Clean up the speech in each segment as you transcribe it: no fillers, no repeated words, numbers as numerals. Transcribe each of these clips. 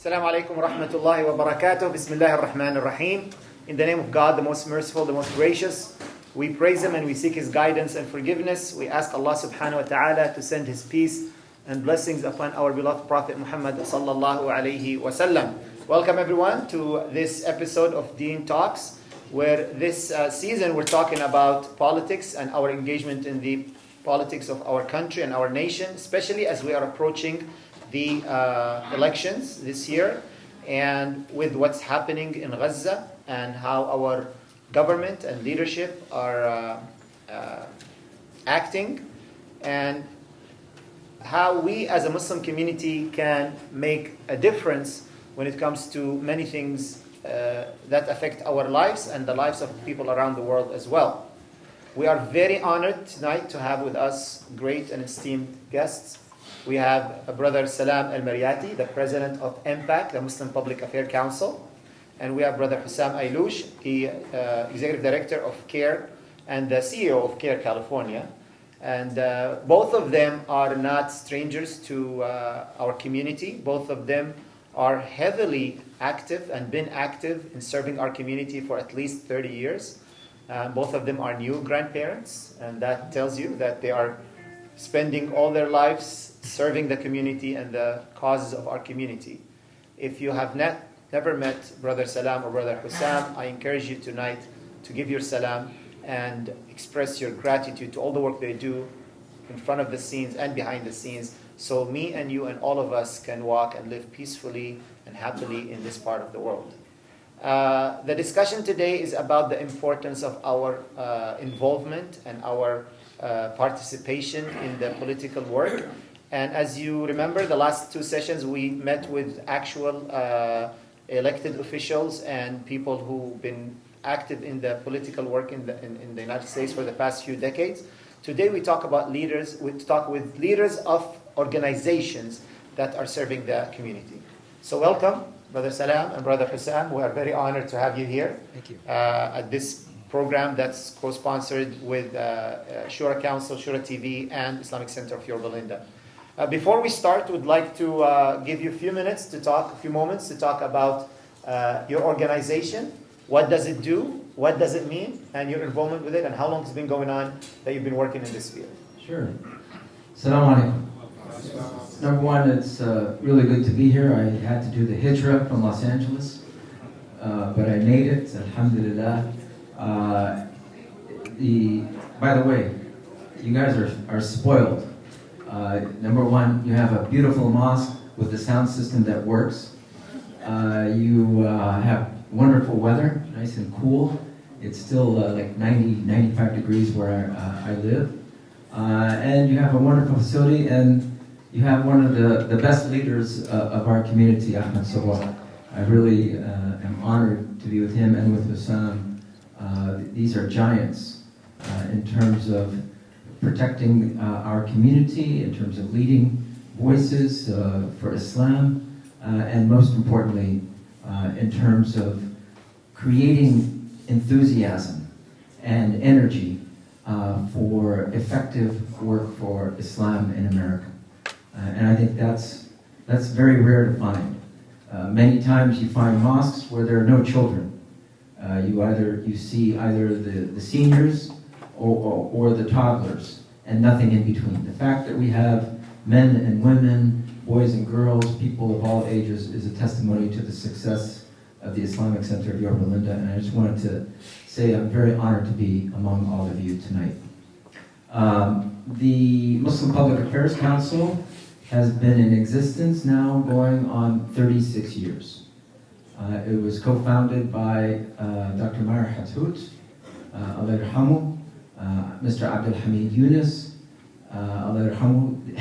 Assalamu alaikum wa rahmatullahi wa barakatuh. Bismillah ar-Rahman ar-Rahim. In the name of God, the most merciful, the most gracious, we praise Him and we seek His guidance and forgiveness. We ask Allah subhanahu wa ta'ala to send His peace and blessings upon our beloved Prophet Muhammad sallallahu alayhi wa sallam. Welcome everyone to this episode of DEEN Talks, where this season we're talking about politics and our engagement in the politics of our country and our nation, especially as we are approaching the elections this year, and with what's happening in Gaza and how our government and leadership are acting, and how we as a Muslim community can make a difference when it comes to many things that affect our lives and the lives of people around the world as well. We are very honored tonight to have with us great and esteemed guests. We have Brother Salam Al-Marayati, the president of MPAC, the Muslim Public Affairs Council. And we have Brother Hussam Ayloush, the executive director of CAIR and the CEO of CAIR California. And both of them are not strangers to our community. Both of them are heavily active and been active in serving our community for at least 30 years. Both of them are new grandparents, and that tells you that they are spending all their lives serving the community and the causes of our community. If you have never met Brother Salam or Brother Hussam, I encourage you tonight to give your salam and express your gratitude to all the work they do in front of the scenes and behind the scenes, so me and you and all of us can walk and live peacefully and happily in this part of the world. The discussion today is about the importance of our involvement and our participation in the political work. And as you remember, the last two sessions we met with actual elected officials and people who've been active in the political work in the United States for the past few decades. Today we talk about leaders. We talk with leaders of organizations that are serving the community. So welcome, Brother Salam and Brother Hussam. We are very honored to have you here. Thank you. At this program that's co-sponsored with Shura Council, Shura TV, and Islamic Center of Yorba Linda. Before we start, we'd like to give you a few moments to talk about your organization. What does it do? What does it mean? And your involvement with it, and how long it's been going on that you've been working in this field. Sure. Assalamu alaikum. Number one, it's really good to be here. I had to do the hijrah from Los Angeles, but I made it, alhamdulillah. By the way, you guys are spoiled. Number one, you have a beautiful mosque with a sound system that works. You have wonderful weather, nice and cool. It's still like 90, 95 degrees where I live. And you have a wonderful facility, and you have one of the best leaders of our community, Ahmed Soboh. I really am honored to be with him and with Hussam. These are giants in terms of protecting our community, in terms of leading voices for Islam, and most importantly, in terms of creating enthusiasm and energy for effective work for Islam in America. And I think that's very rare to find. Many times you find mosques where there are no children. You see either the seniors or the toddlers, and nothing in between. The fact that we have men and women, boys and girls, people of all ages, is a testimony to the success of the Islamic Center of Yorba Linda, and I just wanted to say I'm very honored to be among all of you tonight. The Muslim Public Affairs Council has been in existence now going on 36 years. It was co-founded by Dr. Maher Hathout, Allah yarhamu, Mr. Abdul Hamid Yunus, Allah yarhamu.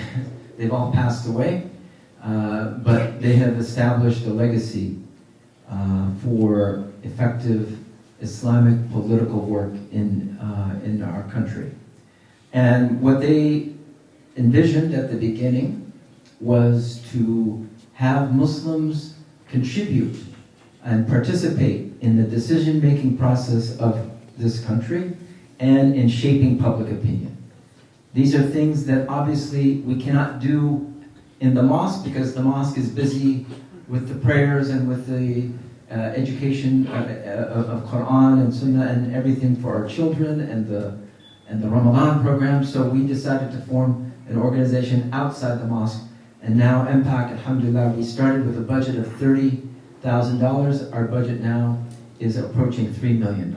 They've all passed away, but they have established a legacy for effective Islamic political work in our country. And what they envisioned at the beginning was to have Muslims contribute and participate in the decision-making process of this country and in shaping public opinion. These are things that obviously we cannot do in the mosque because the mosque is busy with the prayers and with the education of Quran and Sunnah and everything for our children and the Ramadan program. So we decided to form an organization outside the mosque. And now MPAC, alhamdulillah, we started with a budget of $30,000. Our budget now is approaching $3 million.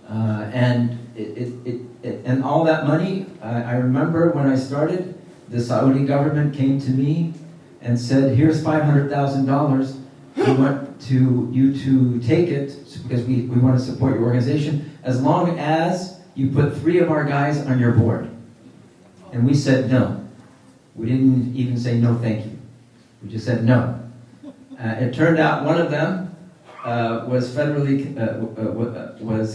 And and all that money, I remember when I started, the Saudi government came to me and said, here's $500,000. We want you to take it because we want to support your organization as long as you put 3 of our guys on your board. And we said no. We didn't even say no thank you. We just said no. It turned out one of them was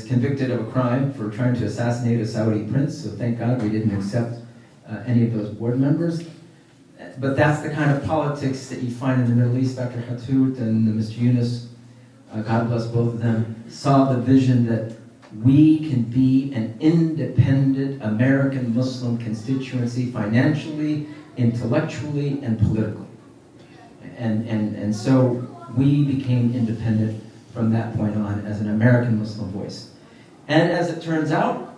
convicted of a crime for trying to assassinate a Saudi prince, so thank God we didn't accept any of those board members. But that's the kind of politics that you find in the Middle East. Dr. Hathout and Mr. Yunus, God bless both of them, saw the vision that we can be an independent American Muslim constituency financially, intellectually, and politically. And so we became independent from that point on as an American Muslim voice. And as it turns out,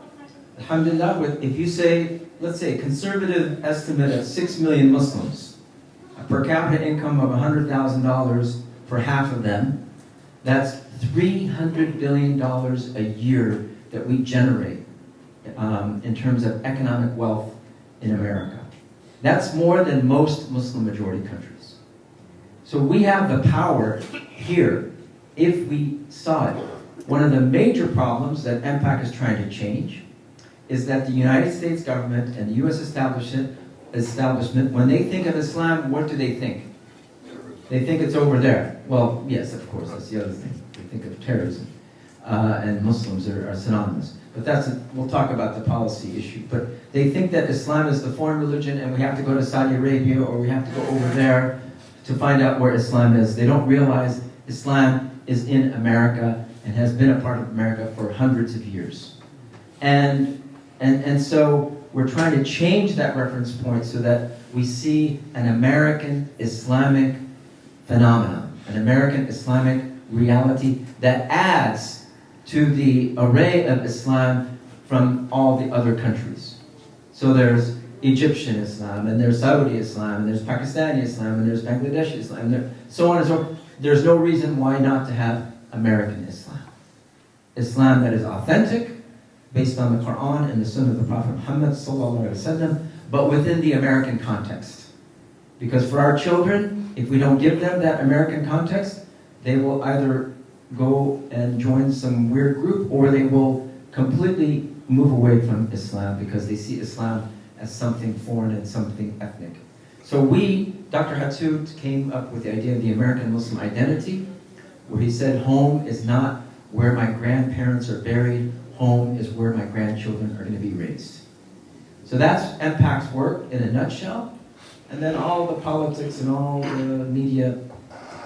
alhamdulillah, if you say, let's say, a conservative estimate of 6 million Muslims, a per capita income of $100,000 for half of them, that's $300 billion a year that we generate in terms of economic wealth in America. That's more than most Muslim majority countries. So we have the power here if we saw it. One of the major problems that MPAC is trying to change is that the United States government and the U.S. establishment, when they think of Islam, what do they think? They think it's over there. Well, yes, of course, that's the other thing. They think of terrorism, and Muslims are synonymous. But we'll talk about the policy issue. But they think that Islam is the foreign religion and we have to go to Saudi Arabia or we have to go over there to find out where Islam is. They don't realize Islam is in America and has been a part of America for hundreds of years. And so we're trying to change that reference point so that we see an American Islamic phenomenon, an American Islamic reality that adds to the array of Islam from all the other countries. So there's Egyptian Islam, and there's Saudi Islam, and there's Pakistani Islam, and there's Bangladeshi Islam, and so on and so forth. There's no reason why not to have American Islam. Islam that is authentic, based on the Quran and the Sunnah of the Prophet Muhammad sallallahu alaihi wasallam, but within the American context. Because for our children, if we don't give them that American context, they will either go and join some weird group, or they will completely move away from Islam because they see Islam as something foreign and something ethnic. So Dr. Hathout came up with the idea of the American Muslim identity, where he said, home is not where my grandparents are buried, home is where my grandchildren are going to be raised. So that's MPAC's work in a nutshell, and then all the politics and all the media.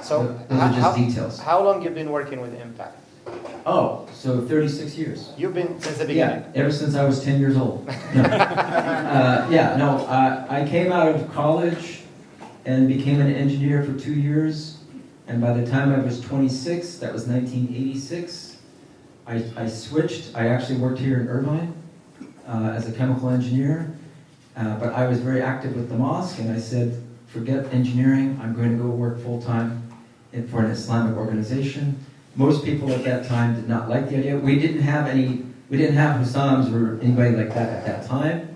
So those are just details. How long have you been working with MPAC? Oh, so 36 years. You've been since the beginning? Yeah, ever since I was 10 years old. No. I came out of college and became an engineer for 2 years. And by the time I was 26, that was 1986, I switched. I actually worked here in Irvine as a chemical engineer. But I was very active with the mosque, and I said, forget engineering, I'm going to go work full-time for an Islamic organization. Most people at that time did not like the idea. We didn't have Hussams or anybody like that at that time.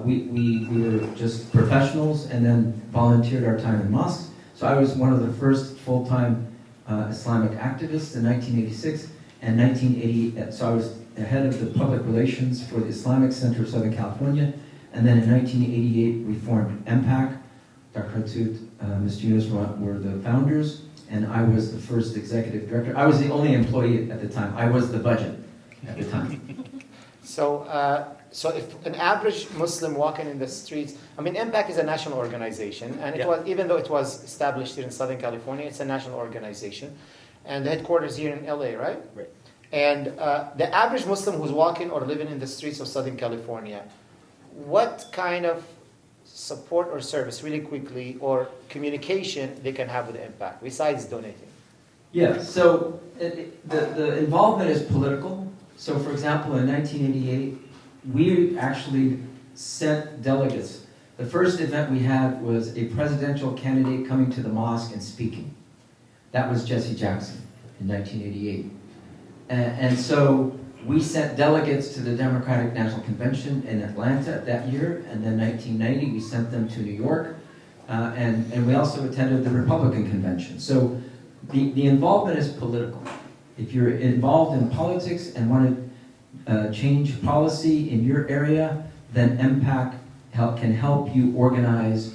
We were just professionals and then volunteered our time in mosques. So I was one of the first full-time Islamic activists in 1986 and 1980. So I was the head of the public relations for the Islamic Center of Southern California. And then in 1988, we formed MPAC. Dr. Hathout, Mr. Yunus were the founders, and I was the first executive director. I was the only employee at the time. I was the budget at the time. So if an average Muslim walking in the streets, I mean, MPAC is a national organization, and it was, even though it was established here in Southern California, it's a national organization, and the headquarters here in LA, right? Right. And the average Muslim who's walking or living in the streets of Southern California, what kind of support or service really quickly, or communication they can have with the MPAC besides donating? Yeah, so the involvement is political. So for example, in 1988, we actually sent delegates. The first event we had was a presidential candidate coming to the mosque and speaking. That was Jesse Jackson in 1988. And so we sent delegates to the Democratic National Convention in Atlanta that year, and then 1990 we sent them to New York, and we also attended the Republican Convention. So the involvement is political. If you're involved in politics and want to change policy in your area, then MPAC can help you organize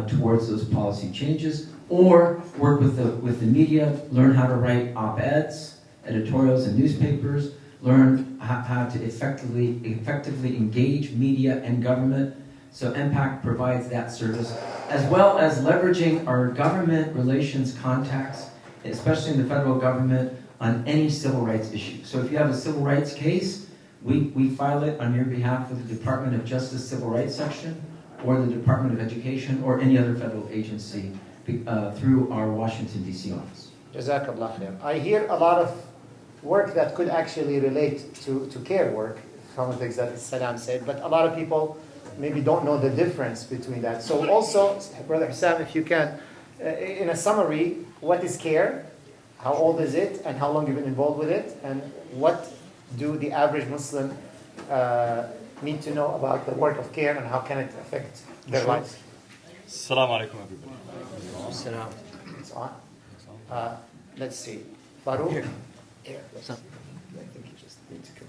towards those policy changes, or work with the media, learn how to write op-eds, editorials in newspapers, learn how to effectively engage media and government. So MPAC provides that service, as well as leveraging our government relations contacts, especially in the federal government, on any civil rights issue. So if you have a civil rights case, we file it on your behalf with the Department of Justice Civil Rights Section, or the Department of Education, or any other federal agency through our Washington, D.C. office. Jazakallah khair. I hear a lot of work that could actually relate to CAIR work, some of the things that Salam said, but a lot of people maybe don't know the difference between that. So also, Brother Hussam, if you can, in a summary, what is CAIR, how old is it, and how long you've been involved with it, and what do the average Muslim need to know about the work of CAIR, and how can it affect their lives? Assalamu alaikum, everybody. Salam. It's on. Let's see. Farouk? Here. I think you just need to come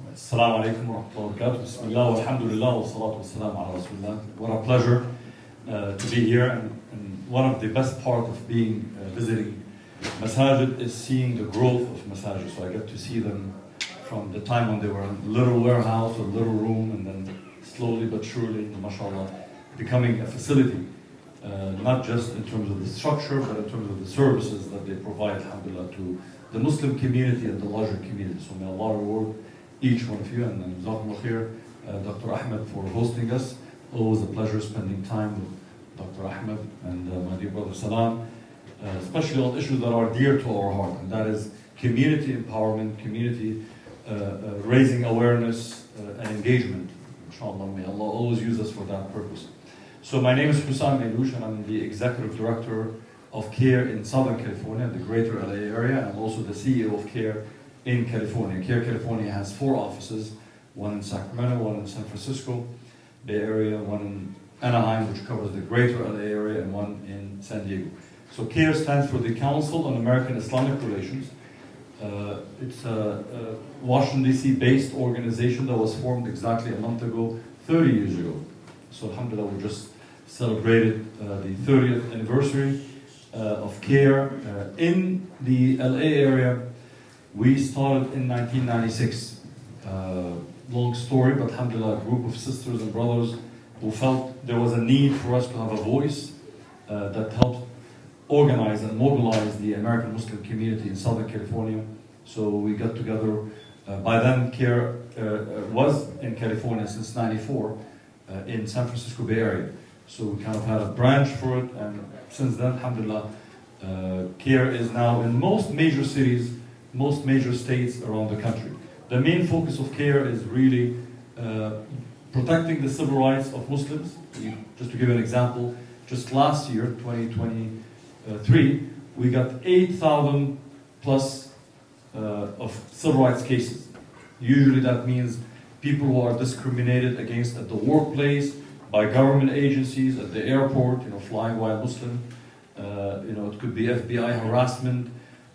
in. Assalamu alaikum wa rahmatullahi wa barakatuh. Bismillah wa alhamdulillah wa salatu wa salam ala rasulullah. What a pleasure to be here. And one of the best part of being visiting masajid is seeing the growth of masajid. So I get to see them from the time when they were in a little warehouse or little room, and then slowly but surely, mashallah, becoming a facility. Not just in terms of the structure, but in terms of the services that they provide, alhamdulillah, to the Muslim community and the larger community. So may Allah reward each one of you, and Jazakumullah khair, Dr. Ahmed, for hosting us. Always a pleasure spending time with Dr. Ahmed and my dear brother Salam, especially on issues that are dear to our heart, and that is community empowerment, community raising awareness and engagement. Inshallah, may Allah always use us for that purpose. So my name is Hussam Ayloush, and I'm the Executive Director of CAIR in Southern California, the greater LA area, and I'm also the CEO of CAIR in California. CAIR California has 4 offices, one in Sacramento, one in San Francisco Bay Area, one in Anaheim, which covers the greater LA area, and one in San Diego. So CAIR stands for the Council on American Islamic Relations. It's a Washington, D.C. based organization that was formed exactly a month ago, 30 years ago. So alhamdulillah, we just celebrated the 30th anniversary of CAIR. In the LA area, we started in 1996. Long story, but alhamdulillah, a group of sisters and brothers who felt there was a need for us to have a voice that helped organize and mobilize the American Muslim community in Southern California. So we got together. By then, CAIR was in California since '94 in San Francisco Bay Area. So we kind of had a branch for it, and since then, alhamdulillah, CAIR is now in most major cities, most major states around the country. The main focus of CAIR is really protecting the civil rights of Muslims. Just to give you an example, just last year, 2023, we got 8,000 plus of civil rights cases. Usually that means people who are discriminated against at the workplace, by government agencies, at the airport, flying while Muslim. It could be FBI harassment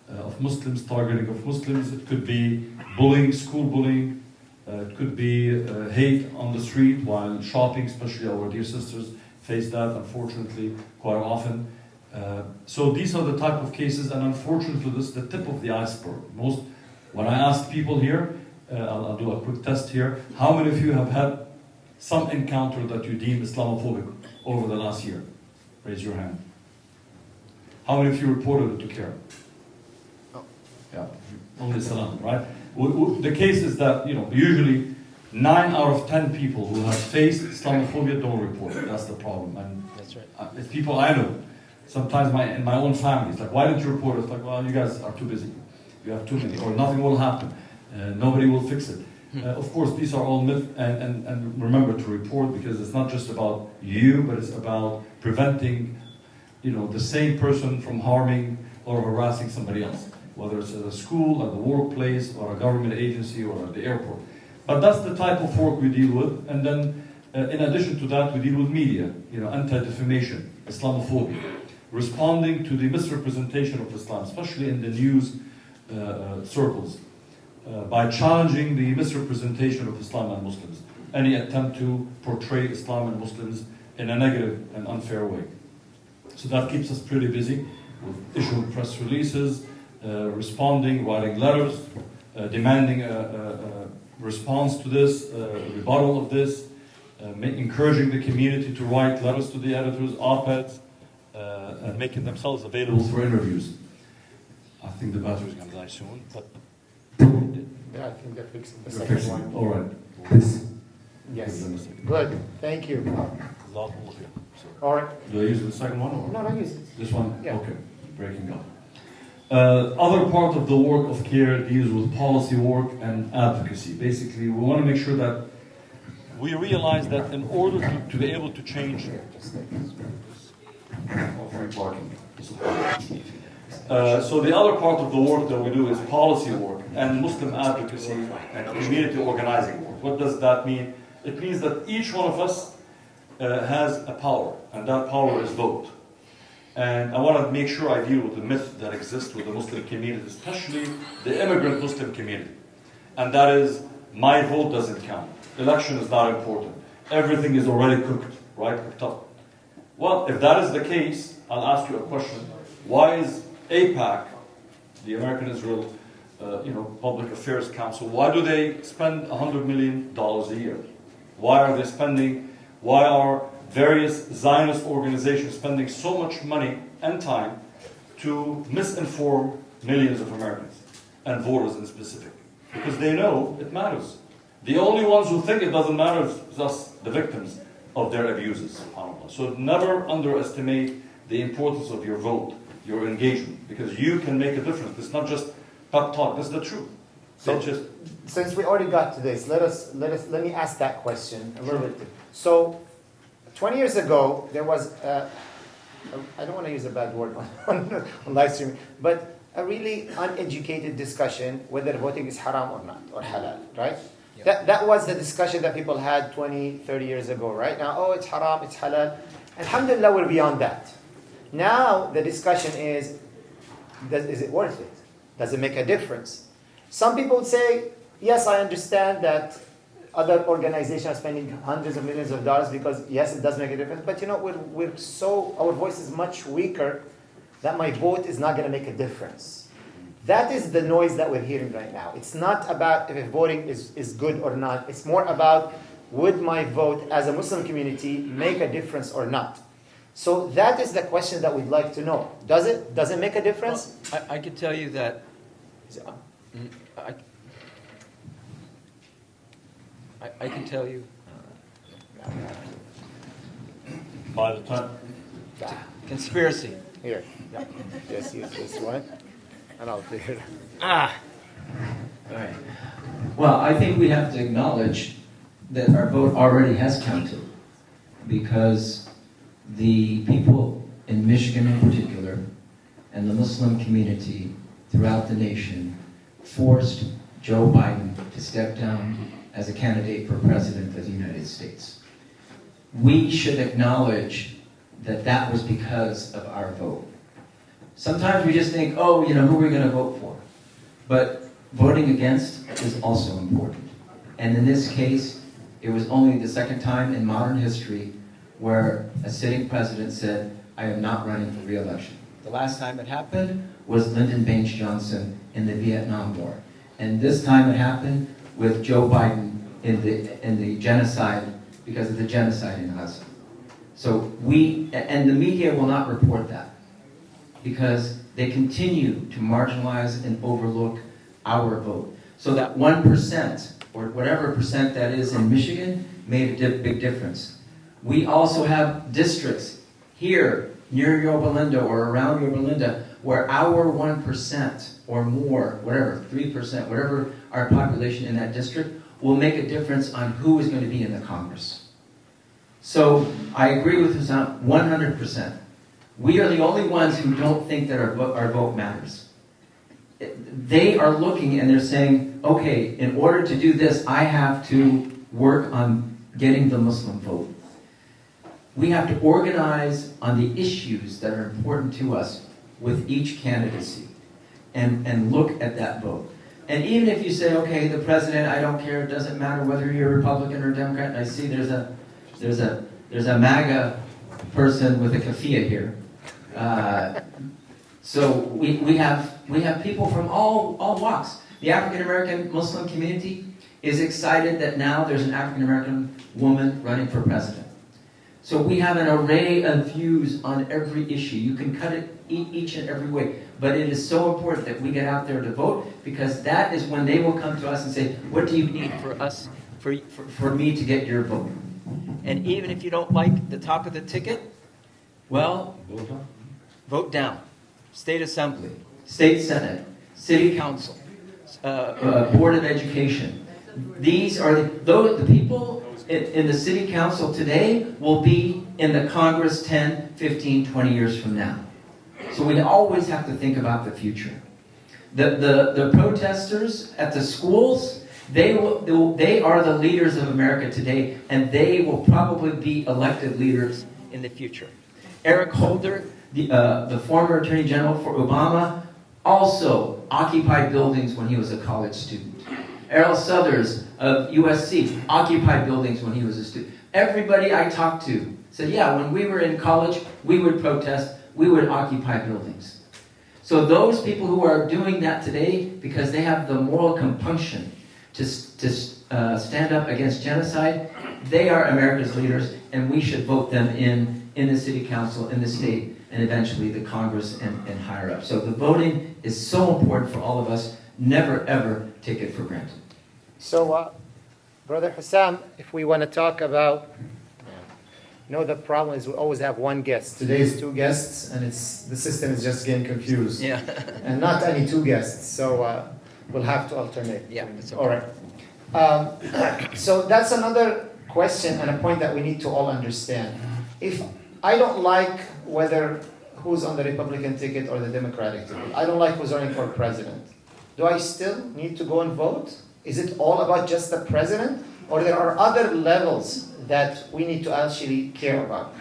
of Muslims, targeting of Muslims. It could be bullying, school bullying. It could be hate on the street while shopping, especially our dear sisters face that, unfortunately, quite often. So these are the type of cases, and unfortunately, this is the tip of the iceberg. When I ask people here, I'll do a quick test here. How many of you have had some encounter that you deem Islamophobic over the last year? Raise your hand. How many of you reported it to CAIR? Oh. Yeah, only Salam, right? The case is that, usually 9 out of 10 people who have faced Islamophobia don't report it. That's the problem. And That's right. it's people I know. Sometimes in my own family, it's like, why didn't you report it? It's like, well, you guys are too busy. You have too many, or nothing will happen. Nobody will fix it. Of course, these are all myths, and remember to report, because it's not just about you, but it's about preventing, the same person from harming or harassing somebody else, whether it's at a school, at the workplace, or a government agency, or at the airport. But that's the type of work we deal with. And then, in addition to that, we deal with media, anti-defamation, Islamophobia, responding to the misrepresentation of Islam, especially in the news circles, by challenging the misrepresentation of Islam and Muslims, any attempt to portray Islam and Muslims in a negative and unfair way. So that keeps us pretty busy with issuing press releases, responding, writing letters, demanding a response to this, rebuttal of this, encouraging the community to write letters to the editors, op-eds, and making themselves available for interviews. I think the battery is going to die soon, but Yeah, I think they're fixing the you're second fixing one. it. All right. Yes. Give them a second. Good. Thank you. All right. Do I use the second one? Or? No, no, use it. This one? Yeah. Okay. Breaking up. Other part of the work of CAIR deals with policy work and advocacy. Basically, we want to make sure that we realize that in order to be able to change free parking. So the other part of the work that we do is policy work and Muslim advocacy and community organizing work. What does that mean? It means that each one of us has a power, and that power is vote. And I want to make sure I deal with the myth that exists with the Muslim community, especially the immigrant Muslim community. And that is, my vote doesn't count. Election is not important. Everything is already cooked, right? Cooked up. Well, if that is the case, I'll ask you a question. Why is APAC, the American Israel Public Affairs Council, why do they spend $100 million a year? Why are they spending, why are various Zionist organizations spending so much money and time to misinform millions of Americans and voters in specific? Because they know it matters. The only ones who think it doesn't matter is us, the victims of their abuses. So never underestimate the importance of your vote, your engagement, because you can make a difference. It's not just pep talk, that's the truth. So, since we already got to this, let me ask that question a little bit. So, 20 years ago, there was I don't want to use a bad word on live streaming, but a really uneducated discussion whether voting is haram or not, or halal, right? Yeah. That was the discussion that people had 20, 30 years ago, right? Now, oh, it's haram, it's halal. Alhamdulillah, we're beyond that. Now, the discussion is it worth it? Does it make a difference? Some people would say, yes, I understand that other organizations are spending hundreds of millions of dollars because, yes, it does make a difference. But, our voice is much weaker that my vote is not going to make a difference. That is the noise that we're hearing right now. It's not about if voting is good or not. It's more about, would my vote as a Muslim community make a difference or not? So that is the question that we'd like to know. Does it make a difference? Well, I can tell you that I can tell you by the time conspiracy. Here. Yeah. Just use this one. And I'll figure it out. All right. Well, I think we have to acknowledge that our vote already has counted, because the people in Michigan in particular, and the Muslim community throughout the nation, forced Joe Biden to step down as a candidate for president of the United States. We should acknowledge that that was because of our vote. Sometimes we just think, oh, who are we going to vote for? But voting against is also important. And in this case, it was only the second time in modern history where a sitting president said, I am not running for re-election. The last time it happened was Lyndon Baines Johnson in the Vietnam War. And this time it happened with Joe Biden in the genocide, because of the genocide in Gaza. So and the media will not report that, because they continue to marginalize and overlook our vote. So that 1% or whatever percent that is in Michigan, made a big difference. We also have districts here near Yorba Linda or around Yorba Linda where our 1% or more, whatever, 3%, whatever our population in that district, will make a difference on who is going to be in the Congress. So I agree with Hussam 100%. We are the only ones who don't think that our vote matters. They are looking and they're saying, okay, in order to do this, I have to work on getting the Muslim vote. We have to organize on the issues that are important to us with each candidacy and look at that vote. And even if you say, okay, the president, I don't care, it doesn't matter whether you're a Republican or Democrat. I see there's a MAGA person with a keffiyeh here. So we have people from all walks. The African American Muslim community is excited that now there's an African American woman running for president. So we have an array of views on every issue. You can cut it each and every way. But it is so important that we get out there to vote, because that is when they will come to us and say, what do you need for us, for me to get your vote? And even if you don't like the top of the ticket, well, vote down. State Assembly, State Senate, City Council, Board of Education. These are the people in the City Council today will be in the Congress 10, 15, 20 years from now. So we always have to think about the future. The protesters at the schools, they are the leaders of America today, and they will probably be elected leaders in the future. Eric Holder, the former Attorney General for Obama, also occupied buildings when he was a college student. Errol Southers of USC occupied buildings when he was a student. Everybody I talked to said, yeah, when we were in college, we would protest, we would occupy buildings. So those people who are doing that today, because they have the moral compunction to stand up against genocide, they are America's leaders, and we should vote them in the City Council, in the state, and eventually the Congress and higher up. So the voting is so important for all of us. Never, ever take it for granted. So, Brother Hussam, if we want to talk about, the problem is we always have one guest. Today is two guests, and the system is just getting confused. Yeah. And not any two guests, so we'll have to alternate. Yeah, it's okay. All right. So that's another question and a point that we need to all understand. If I don't like who's on the Republican ticket or the Democratic ticket, I don't like who's running for president, do I still need to go and vote? Is it all about just the president? Or there are other levels that we need to actually care about?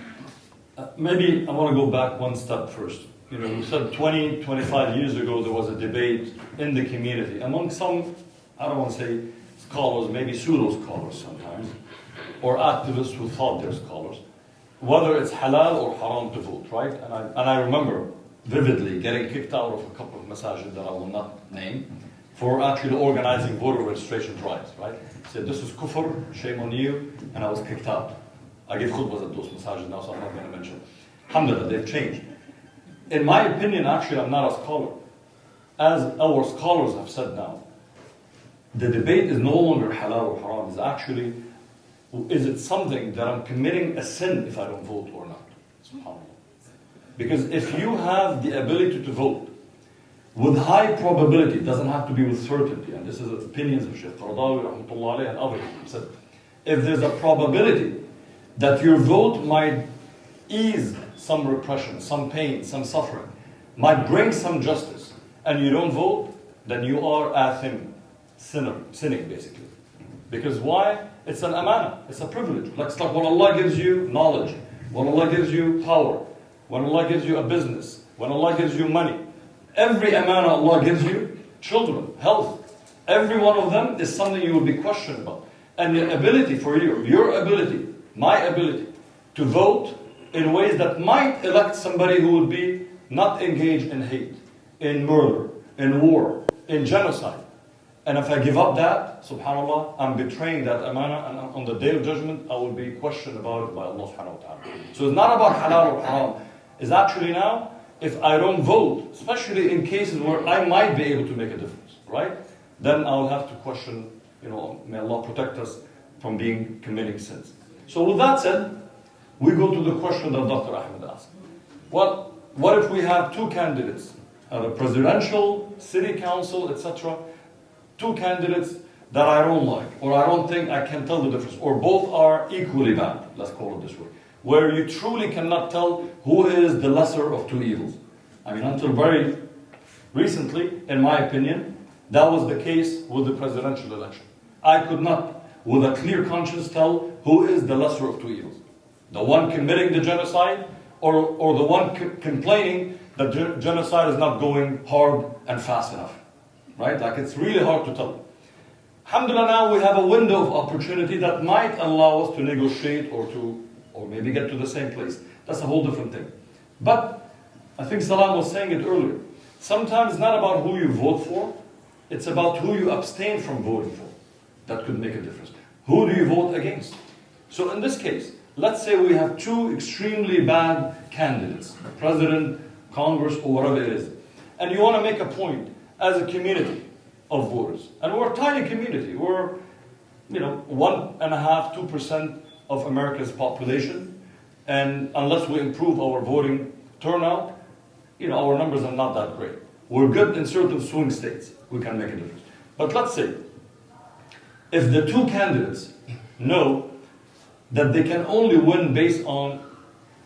Maybe I want to go back one step first. We said 20, 25 years ago there was a debate in the community among some, I don't want to say scholars, maybe pseudo-scholars sometimes, or activists who thought they're scholars, whether it's halal or haram to vote, right? And I remember vividly getting kicked out of a couple of masajid that I will not name for actually organizing voter registration drives, right? Said this is kufr, shame on you, and I was kicked out. I give khutbahs at those masajid now, so I'm not going to mention. Alhamdulillah, they've changed. In my opinion, actually, I'm not a scholar. As our scholars have said now, the debate is no longer halal or haram. It's actually, is it something that I'm committing a sin if I don't vote or not? SubhanAllah. Because if you have the ability to vote with high probability, it doesn't have to be with certainty, and this is the opinions of Shaykh Qaradawi, rahmatullah alayhi, and others said, if there's a probability that your vote might ease some repression, some pain, some suffering, might bring some justice, and you don't vote, then you are athim, sinning basically. Because why? It's an amana, it's a privilege. It's like when Allah gives you knowledge, when Allah gives you power, when Allah gives you a business, when Allah gives you money. Every amana Allah gives you, children, health, every one of them is something you will be questioned about. And the ability for you, your ability, my ability, to vote in ways that might elect somebody who will be not engaged in hate, in murder, in war, in genocide. And if I give up that, subhanAllah, I'm betraying that amana, and on the day of judgment, I will be questioned about it by Allah subhanahu wa ta'ala. So it's not about halal or haram. It's actually now, if I don't vote, especially in cases where I might be able to make a difference, right? Then I'll have to question, may Allah protect us from committing sins. So with that said, we go to the question that Dr. Ahmed asked. Well, what if we have two candidates, a presidential, city council, etc., two candidates that I don't like, or I don't think I can tell the difference, or both are equally bad, let's call it this way, where you truly cannot tell who is the lesser of two evils. I mean, until very recently, in my opinion, that was the case with the presidential election. I could not, with a clear conscience, tell who is the lesser of two evils. The one committing the genocide, or the one complaining that genocide is not going hard and fast enough. Right? Like, it's really hard to tell. Alhamdulillah, now we have a window of opportunity that might allow us to negotiate or maybe get to the same place. That's a whole different thing. But I think Salam was saying it earlier. Sometimes it's not about who you vote for, it's about who you abstain from voting for. That could make a difference. Who do you vote against? So in this case, let's say we have two extremely bad candidates, president, Congress, or whatever it is. And you want to make a point as a community of voters. And we're a tiny community. We're, 1.5%, 2% of America's population. And unless we improve our voting turnout, our numbers are not that great. We're good in certain swing states. We can make a difference. But let's say, if the two candidates know that they can only win based on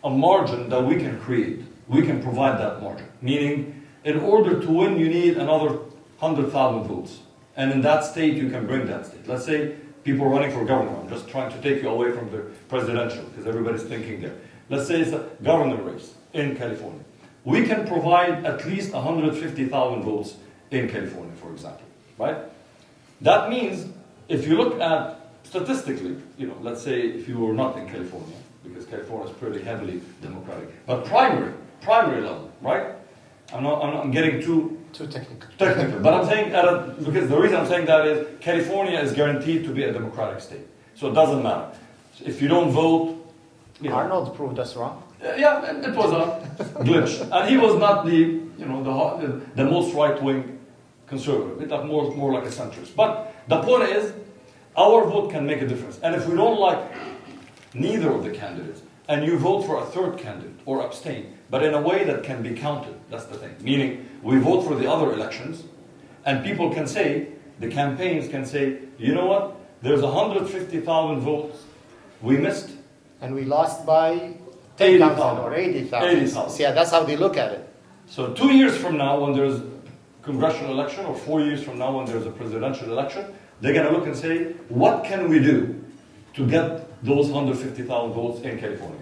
a margin that we can create, we can provide that margin. Meaning, in order to win, you need another 100,000 votes. And in that state, you can bring that state. Let's say people running for governor. I'm just trying to take you away from the presidential, because everybody's thinking there. Let's say it's a governor race in California. We can provide at least 150,000 votes in California, for example, right? That means, if you look at statistically, let's say if you were not in California, because California is pretty heavily Democratic, but primary level, right? I'm getting too technical. But I'm saying, because the reason I'm saying that is California is guaranteed to be a Democratic state. So it doesn't matter. If you don't vote... Arnold proved us wrong. Yeah, it was a glitch. And he was not the most right-wing conservative. It was more like a centrist. But the point is, our vote can make a difference. And if we don't like neither of the candidates, and you vote for a third candidate or abstain, but in a way that can be counted, that's the thing. Meaning, we vote for the other elections, and people can say, the campaigns can say, you know what, there's 150,000 votes we missed. And we lost by 80,000 or 80,000. So yeah, that's how they look at it. So 2 years from now, when there's a congressional election, or 4 years from now, when there's a presidential election, they're going to look and say, what can we do to get those 150,000 votes in California?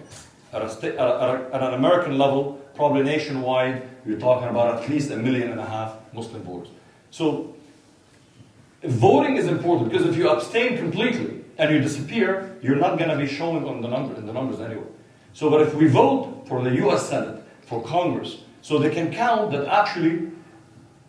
At an American level, probably nationwide, you're talking about at least 1.5 million Muslim voters. So voting is important, because if you abstain completely and you disappear, you're not going to be showing in the numbers anyway. So, but if we vote for the U.S. Senate, for Congress, so they can count that actually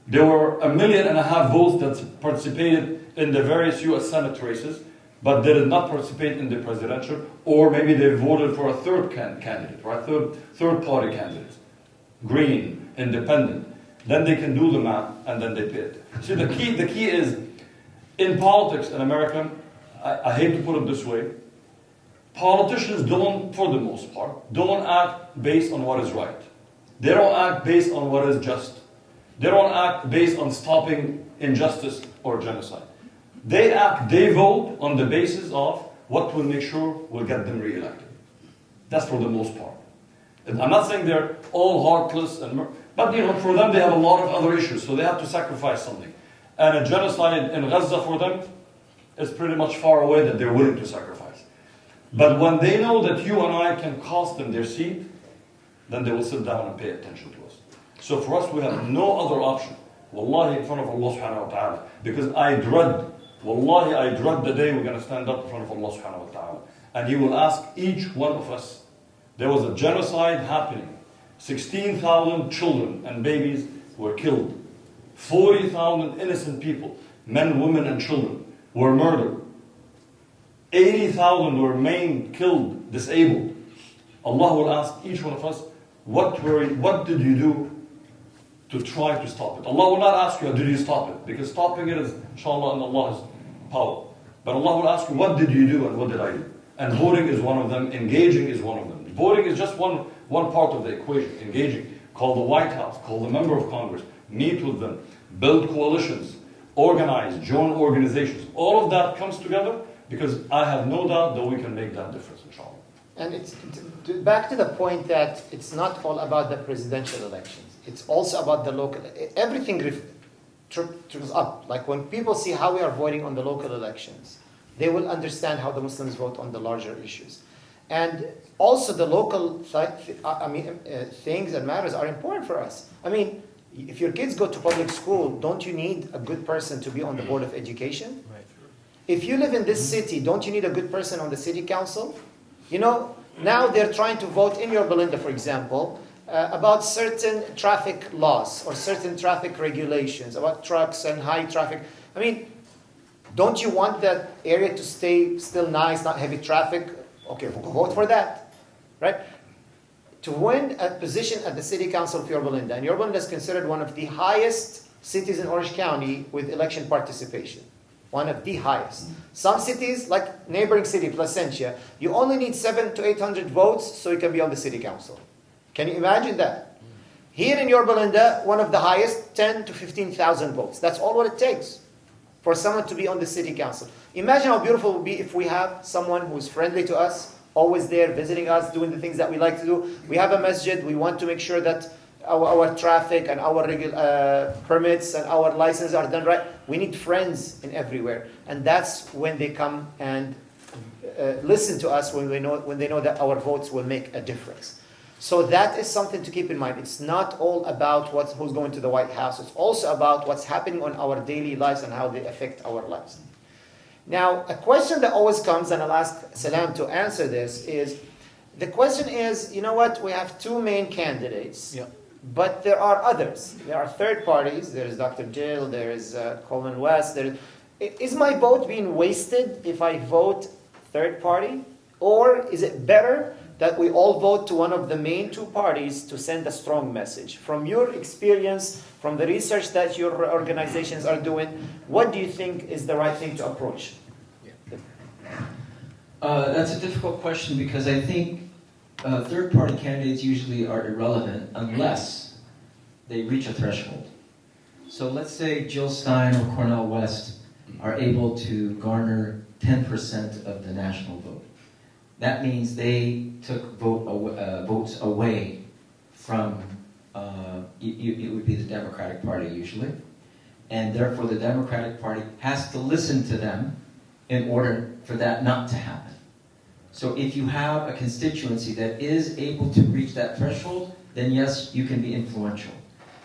there were 1.5 million votes that participated in the various U.S. Senate races, but they did not participate in the presidential, or maybe they voted for a third candidate, right? Third party candidate, green, independent. Then they can do the math, and then they pay it. See, the key is, in politics in America, I hate to put it this way, politicians don't, for the most part, don't act based on what is right. They don't act based on what is just. They don't act based on stopping injustice or genocide. They vote on the basis of what will make sure will get them re-elected. That's for the most part. And I'm not saying they're all heartless, but for them they have a lot of other issues, so they have to sacrifice something. And a genocide in Gaza for them is pretty much far away that they're willing to sacrifice. But when they know that you and I can cost them their seat, then they will sit down and pay attention to us. So for us, we have no other option, wallahi, in front of Allah subhanahu wa ta'ala, because I dread the day we're going to stand up in front of Allah subhanahu wa ta'ala. And He will ask each one of us, there was a genocide happening. 16,000 children and babies were killed. 40,000 innocent people, men, women, and children, were murdered. 80,000 were maimed, killed, disabled. Allah will ask each one of us, what did you do to try to stop it? Allah will not ask you, did you stop it? Because stopping it is, inshallah, in Allah's power. But Allah will ask you, what did you do and what did I do? And voting is one of them, engaging is one of them. Voting is just one part of the equation, engaging. Call the White House, call the member of Congress, meet with them, build coalitions, organize, join organizations. All of that comes together because I have no doubt that we can make that difference, inshallah. And it's back to the point that it's not all about the presidential elections. It's also about the local. Everything trickles up. Like when people see how we are voting on the local elections, they will understand how the Muslims vote on the larger issues. And also the local things and matters are important for us. I mean, if your kids go to public school, don't you need a good person to be on the Board of Education? Right. If you live in this city, don't you need a good person on the city council? You know, now they're trying to vote in your Belinda, for example, about certain traffic laws or certain traffic regulations, about trucks and high traffic. I mean, don't you want that area to stay still nice, not heavy traffic? Okay, we'll vote for that, right? To win a position at the City Council of Yorba Linda, and Yorba Linda is considered one of the highest cities in Orange County with election participation. One of the highest. Some cities, like neighboring city, Placentia, you only need 700 to 800 votes so you can be on the City Council. Can you imagine that? Here in Yorba Linda, one of the highest, 10 to 15,000 votes. That's all what it takes for someone to be on the City Council. Imagine how beautiful it would be if we have someone who is friendly to us, always there, visiting us, doing the things that we like to do. We have a masjid. We want to make sure that our traffic and our permits and our licenses are done right. We need friends in everywhere. And that's when they come and listen to us, when they know that our votes will make a difference. So that is something to keep in mind. It's not all about who's going to the White House. It's also about what's happening on our daily lives and how they affect our lives. Now, a question that always comes, and I'll ask Salam to answer this, is, the question is, you know what, we have two main candidates, but there are others. There are third parties. There is Dr. Jill, there is Coleman West. Is my vote being wasted if I vote third party? Or is it better that we all vote to one of the main two parties to send a strong message? From your experience, from the research that your organizations are doing, what do you think is the right thing to approach? That's a difficult question because I think third-party candidates usually are irrelevant unless they reach a threshold. So let's say Jill Stein or Cornel West are able to garner 10% of the national vote. That means they took votes away from, it would be the Democratic Party usually, and therefore the Democratic Party has to listen to them in order for that not to happen. So if you have a constituency that is able to reach that threshold, then yes, you can be influential.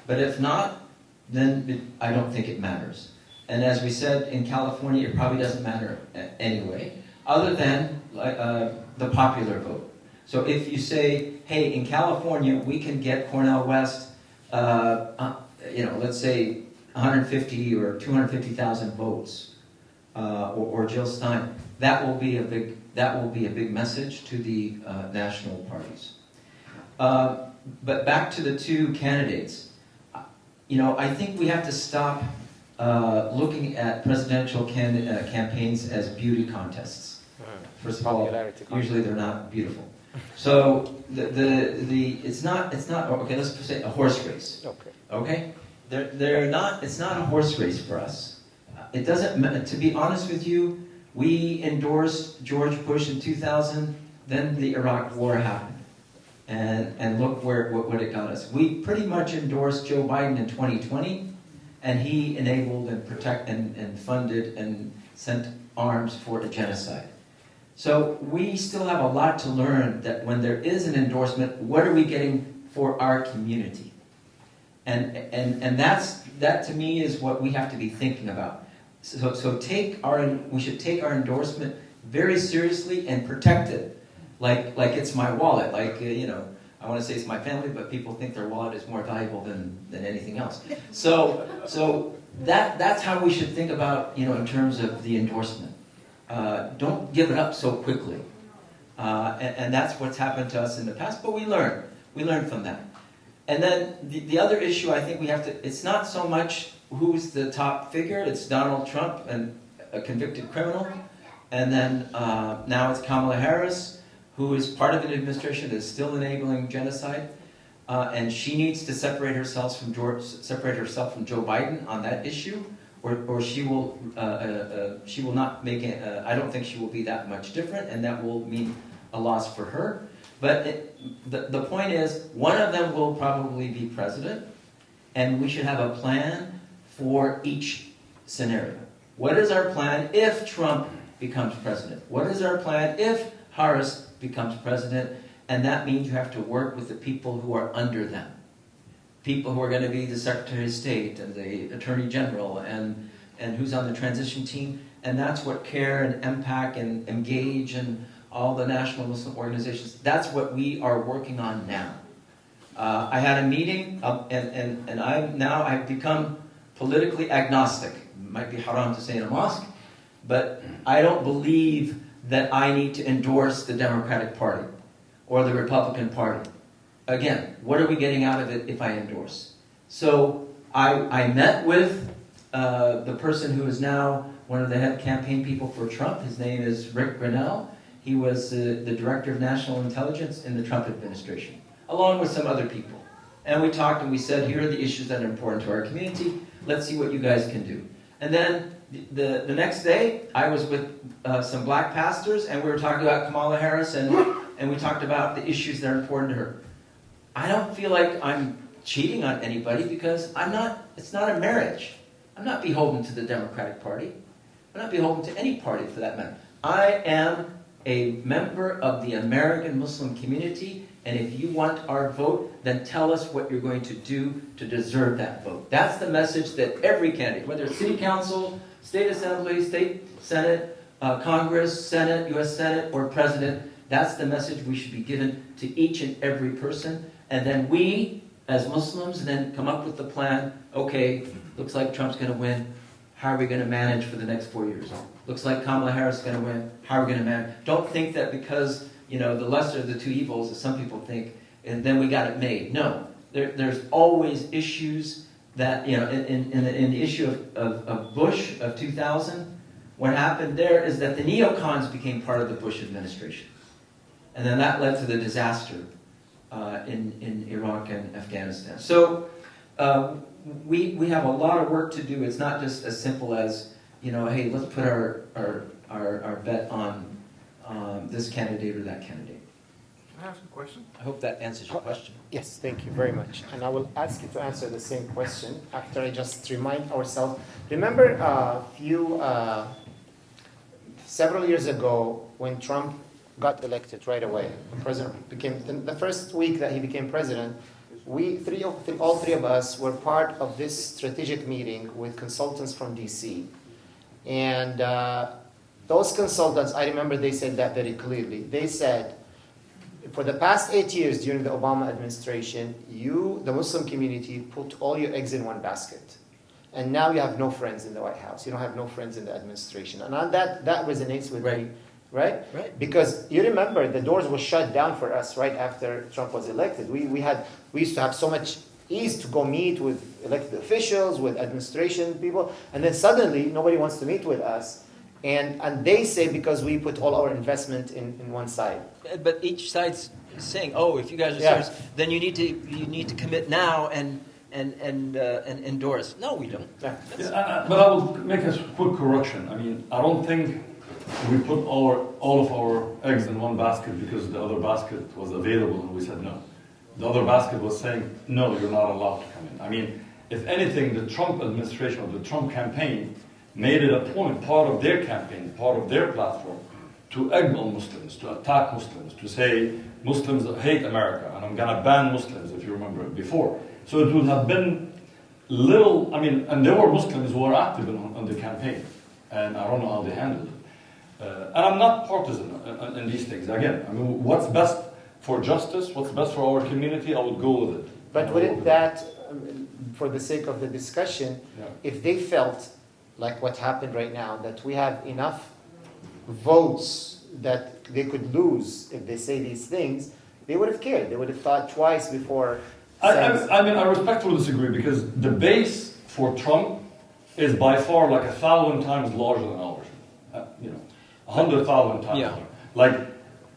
But if not, then I don't think it matters. And as we said, in California, it probably doesn't matter anyway, other than the popular vote. So if you say, hey, in California, we can get Cornel West, let's say 150 or 250,000 votes, or Jill Stein, that will be a big message to the national parties. But back to the two candidates, I think we have to stop looking at presidential campaigns as beauty contests. First of all, usually they're not beautiful. So it's not okay. Let's say a horse race. Okay, they're not. It's not a horse race for us. It doesn't. To be honest with you, we endorsed George Bush in 2000. Then the Iraq War happened, and look what it got us. We pretty much endorsed Joe Biden in 2020, and he enabled and protected and funded and sent arms for a genocide. So we still have a lot to learn that when there is an endorsement, what are we getting for our community? And that to me is what we have to be thinking about. So we should take our endorsement very seriously and protect it like it's my wallet. I want to say it's my family, but people think their wallet is more valuable than anything else. So that's how we should think about, in terms of the endorsement. Don't give it up so quickly. And that's what's happened to us in the past, but we learn from that. And then the other issue I think we have to, it's not so much who's the top figure, it's Donald Trump and a convicted criminal, and then now it's Kamala Harris, who is part of an administration that is still enabling genocide, and she needs to separate herself from Joe Biden on that issue, or she will not make it. I don't think she will be that much different, and that will mean a loss for her. But the point is, one of them will probably be president, and we should have a plan for each scenario. What is our plan if Trump becomes president? What is our plan if Harris becomes president? And that means you have to work with the people who are under them. People who are going to be the Secretary of State and the Attorney General and who's on the transition team. And that's what CAIR and MPAC and Engage and all the national Muslim organizations, that's what we are working on now. I had a meeting, and I've become politically agnostic. It might be haram to say in a mosque, but I don't believe that I need to endorse the Democratic Party or the Republican Party. Again, what are we getting out of it if I endorse? So I met with the person who is now one of the head campaign people for Trump. His name is Rick Grenell. He was the Director of National Intelligence in the Trump administration, along with some other people. And we talked and we said, here are the issues that are important to our community. Let's see what you guys can do. And then the next day, I was with some black pastors, and we were talking about Kamala Harris, and we talked about the issues that are important to her. I don't feel like I'm cheating on anybody because it's not a marriage. I'm not beholden to the Democratic Party. I'm not beholden to any party for that matter. I am a member of the American Muslim community, and if you want our vote, then tell us what you're going to do to deserve that vote. That's the message that every candidate, whether it's city council, state assembly, state senate, Congress, Senate, U.S. Senate, or president, that's the message we should be given to each and every person. And then we, as Muslims, then come up with the plan. Okay, looks like Trump's going to win. How are we going to manage for the next 4 years? Looks like Kamala Harris is going to win. How are we going to manage? Don't think that because, the lesser of the two evils, as some people think, and then we got it made. No. There's always issues that, in the issue of Bush of 2000, what happened there is that the neocons became part of the Bush administration. And then that led to the disaster in Iraq and Afghanistan. So we have a lot of work to do. It's not just as simple as, hey, let's put our bet on this candidate or that candidate. Can I ask a question? I hope that answers your question. Yes, thank you very much. And I will ask you to answer the same question after I just remind ourselves. Remember several years ago when Trump got elected right away, the first week that he became president, all three of us were part of this strategic meeting with consultants from DC. And those consultants, I remember they said that very clearly. They said, for the past 8 years during the Obama administration, you, the Muslim community, put all your eggs in one basket. And now you have no friends in the White House. You don't have no friends in the administration. And that resonates with me, right? Because you remember the doors were shut down for us right after Trump was elected. We used to have so much ease to go meet with elected officials, with administration people, and then suddenly nobody wants to meet with us. And they say because we put all our investment in one side. But each side's saying, "Oh, if you guys are serious, then you need to commit now and endorse." No, we don't. But I will make a quick correction. I mean, I don't think we put all of our eggs in one basket because the other basket was available and we said no. The other basket was saying, no, you're not allowed to come in. I mean, if anything, the Trump administration or the Trump campaign made it a point, part of their campaign, part of their platform, to egg on Muslims, to attack Muslims, to say Muslims hate America, and I'm going to ban Muslims, if you remember it before. So it would have been and there were Muslims who were active on the campaign, and I don't know how they handled it. And I'm not partisan in these things. Again, I mean, what's best for justice, what's best for our community, I would go with it. But wouldn't that, for the sake of the discussion, if they felt like what happened right now, that we have enough votes that they could lose if they say these things, they would have cared. They would have thought twice before. I respectfully disagree because the base for Trump is by far like 1,000 times larger than ours. 100,000 times Yeah. more. Like,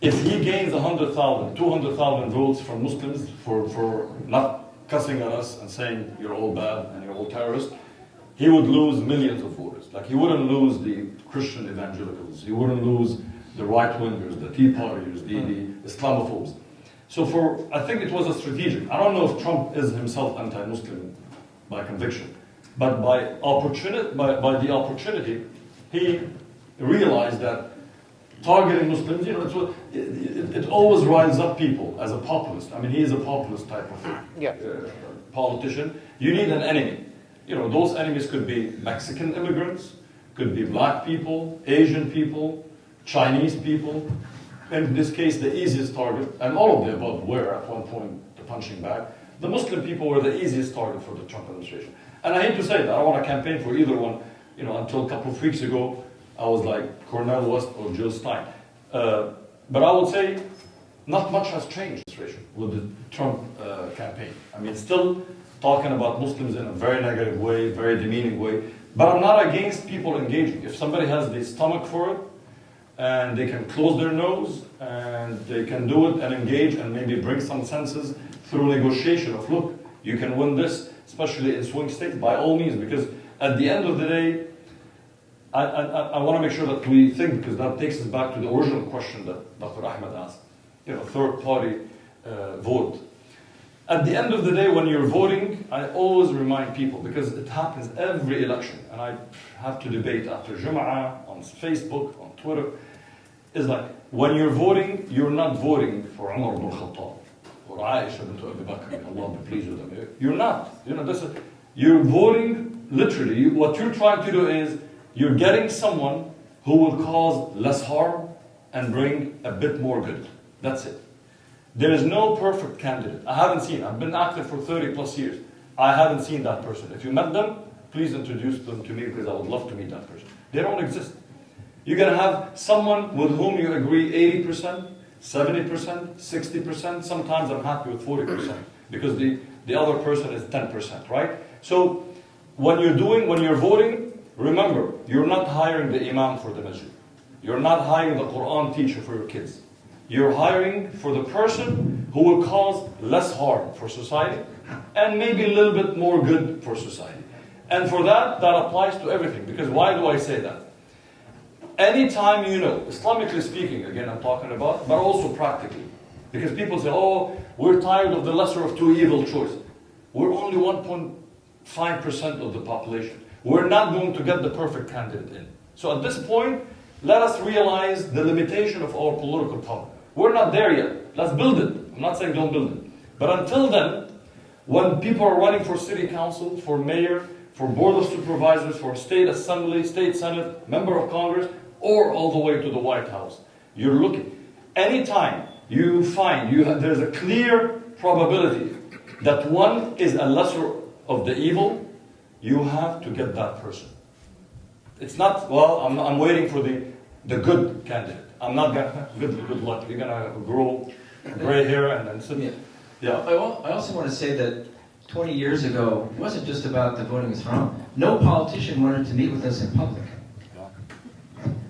if he gains 100,000, 200,000 votes from Muslims for not cussing at us and saying you're all bad and you're all terrorists, he would lose millions of voters. Like, he wouldn't lose the Christian evangelicals, he wouldn't lose the right-wingers, the Tea Partiers, the Islamophobes. So I think it was a strategic. I don't know if Trump is himself anti-Muslim by conviction, but by the opportunity, he realized that targeting Muslims, it always riles up people as a populist. I mean, he is a populist type of politician. You need an enemy. Those enemies could be Mexican immigrants, could be black people, Asian people, Chinese people. In this case, the easiest target, and all of the above were at one point the punching bag. The Muslim people were the easiest target for the Trump administration. And I hate to say that, I don't want to campaign for either one. Until a couple of weeks ago, I was like Cornel West or Jill Stein. But I would say not much has changed with the Trump campaign. I mean, still talking about Muslims in a very negative way, very demeaning way. But I'm not against people engaging. If somebody has the stomach for it, and they can close their nose, and they can do it and engage and maybe bring some senses through negotiation of, look, you can win this, especially in swing states, by all means, because at the end of the day, I want to make sure that we think, because that takes us back to the original question that Dr. Ahmed asked, third-party vote. At the end of the day, when you're voting, I always remind people, because it happens every election, and I have to debate after Jum'ah, on Facebook, on Twitter, is like, when you're voting, you're not voting for Umar ibn Khattab, or Aisha bint Abi Bakr, may Allah be pleased with them. You're not. You're voting, literally, what you're trying to do is, you're getting someone who will cause less harm and bring a bit more good. That's it. There is no perfect candidate. I haven't seen. I've been active for 30 plus years. I haven't seen that person. If you met them, please introduce them to me, because I would love to meet that person. They don't exist. You're going to have someone with whom you agree 80%, 70%, 60%. Sometimes I'm happy with 40%, because the other person is 10%, right? So when you're voting, remember, you're not hiring the imam for the masjid. You're not hiring the Quran teacher for your kids. You're hiring for the person who will cause less harm for society and maybe a little bit more good for society. And for that applies to everything. Because why do I say that? Anytime Islamically speaking, again I'm talking about, but also practically. Because people say, we're tired of the lesser of two evil choices. We're only 1.5% of the population. We're not going to get the perfect candidate in. So at this point, let us realize the limitation of our political power. We're not there yet. Let's build it. I'm not saying don't build it. But until then, when people are running for city council, for mayor, for board of supervisors, for state assembly, state senate, member of Congress, or all the way to the White House, you're looking. Anytime you find there's a clear probability that one is a lesser of the evil, you have to get that person. It's not, I'm waiting for the good candidate. I'm not gonna, good luck. You're gonna grow gray hair and then sit. Yeah. I also want to say that 20 years ago, it wasn't just about the voting is haram. No politician wanted to meet with us in public.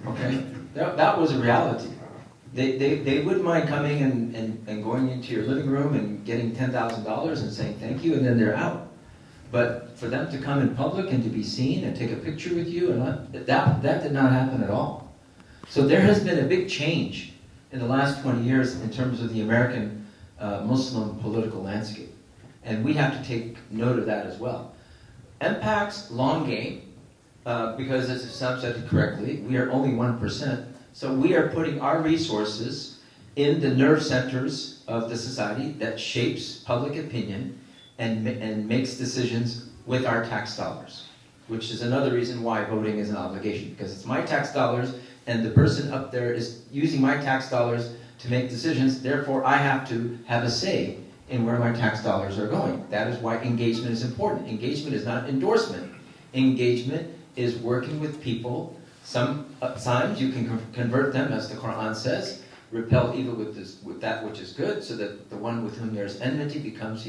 Okay? That was a reality. They wouldn't mind coming and going into your living room and getting $10,000 and saying thank you, and then they're out. But for them to come in public and to be seen and take a picture with you, that did not happen at all. So there has been a big change in the last 20 years in terms of the American Muslim political landscape. And we have to take note of that as well. MPAC's long game, because as Hussam said it correctly, we are only 1%. So we are putting our resources in the nerve centers of the society that shapes public opinion and makes decisions with our tax dollars, which is another reason why voting is an obligation, because it's my tax dollars and the person up there is using my tax dollars to make decisions, therefore I have to have a say in where my tax dollars are going. That is why engagement is important. Engagement is not endorsement. Engagement is working with people. Sometimes you can convert them, as the Quran says, repel evil with that which is good, so that the one with whom there's enmity becomes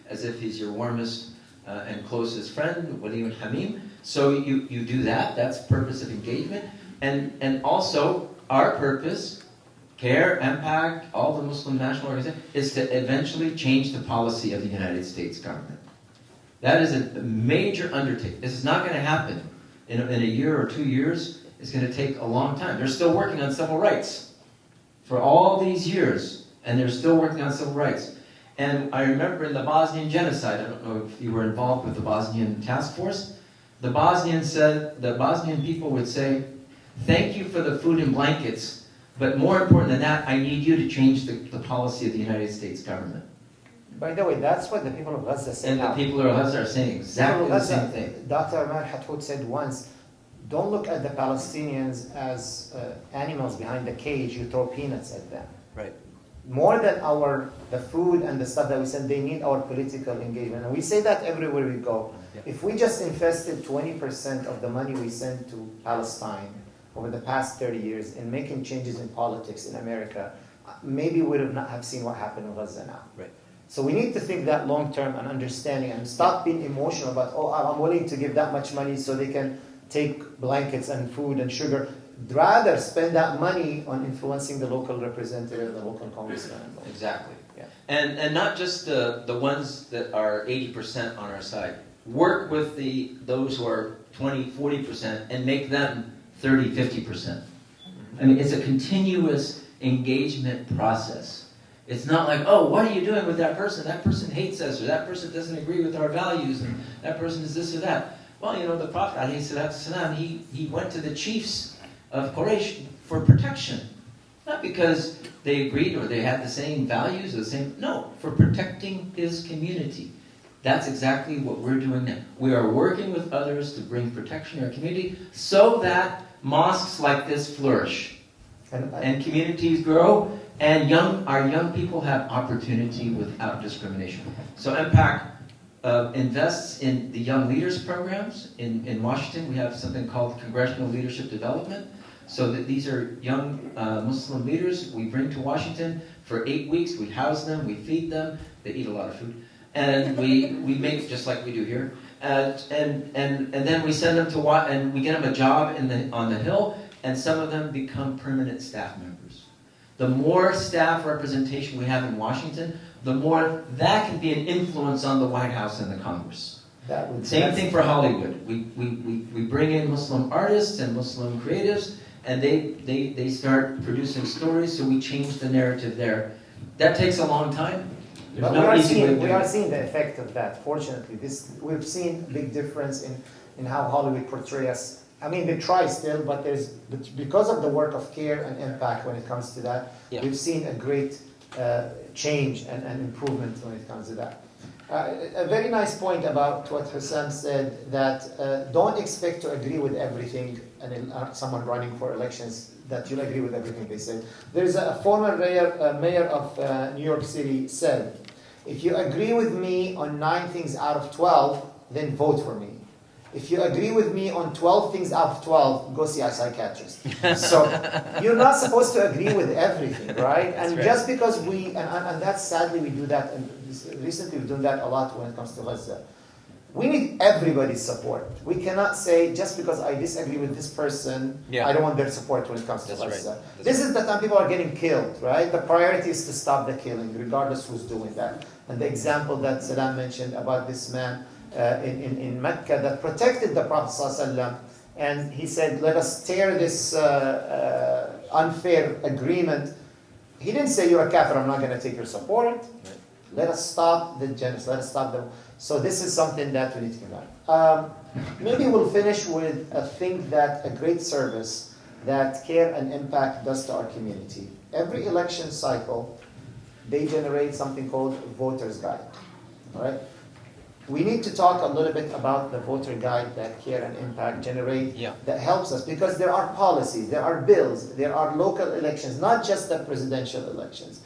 as if he's your warmest and closest friend, Waliyun Hamim. So you do that. That's the purpose of engagement. And also, Our purpose, CAIR, MPAC, all the Muslim national organizations, is to eventually change the policy of the United States government. That is a major undertaking. This is not going to happen in a year or 2 years. It's going to take a long time. They're still working on civil rights for all these years, and they're still working on civil rights. And I remember in the Bosnian genocide, I don't know if you were involved with the Bosnian task force, the Bosnian people would say, thank you for the food and blankets, but more important than that, I need you to change the policy of the United States government. By the way, that's what the people of Gaza say And now. the people of Gaza are saying exactly the same thing. Dr. Amar Hathout said once, don't look at the Palestinians as animals behind the cage, you throw peanuts at them. Right. More than the food and the stuff that we send, they need our political engagement. And we say that everywhere we go. Yeah. If we just invested 20% of the money we send to Palestine over the past 30 years in making changes in politics in America, maybe we would not have seen what happened in Gaza now. Right. So we need to think that long term and understanding and stop being emotional about, oh, I'm willing to give that much money so they can take blankets and food and sugar. Rather spend that money on influencing the local representative, the local congressman. Exactly. Yeah. And not just the ones that are 80% on our side. Work with those who are 20, 40% and make them 30, 50%. I mean, it's a continuous engagement process. It's not like, oh, what are you doing with that person? That person hates us, or that person doesn't agree with our values, and that person is this or that. Well, you know, the Prophet, ﷺ, he went to the chiefs of Quraysh for protection. Not because they agreed or they had the same values or the same, no, for protecting his community. That's exactly what we're doing now. We are working with others to bring protection in our community so that mosques like this flourish and communities grow and our young people have opportunity without discrimination. So MPAC invests in the Young Leaders programs. In Washington, we have something called Congressional Leadership Development. So that these are young Muslim leaders we bring to Washington for 8 weeks. We house them, we feed them. They eat a lot of food. And we make, just like we do here. And then we send them to and we get them a job on the Hill, and some of them become permanent staff members. The more staff representation we have in Washington, the more that can be an influence on the White House and the Congress. Same thing for Hollywood. We bring in Muslim artists and Muslim creatives, and they start producing stories, so we change the narrative there. That takes a long time. But we are seeing the effect of that, fortunately. We've seen a big difference in how Hollywood portrays us. I mean, they try still, but because of the work of CAIR and MPAC when it comes to that, we've seen a great change and improvement when it comes to that. A very nice point about what Hussam said, that don't expect to agree with everything, and someone running for elections, that you'll agree with everything they said. There's a former mayor of New York City said, if you agree with me on 9 things out of 12, then vote for me. If you agree with me on 12 things out of 12, go see a psychiatrist. So you're not supposed to agree with everything, right? And right. Just because and that's sadly we do that, and recently we've done that a lot when it comes to Gaza. We need everybody's support. We cannot say, just because I disagree with this person, I don't want their support when it comes to Gaza. Right. This is the time people are getting killed, right? The priority is to stop the killing, regardless who's doing that. And the example that Salam mentioned about this man in Mecca that protected the Prophet ﷺ, and he said, let us tear this unfair agreement. He didn't say, you're a kafir, I'm not going to take your support. Right. Let us stop the genocide. Let us stop the... So this is something that we need to combine. Maybe we'll finish with a great service that CAIR and MPAC does to our community. Every election cycle, they generate something called Voter's Guide. All right? We need to talk a little bit about the voter guide that CAIR and MPAC generate that helps us, because there are policies, there are bills, there are local elections, not just the presidential elections.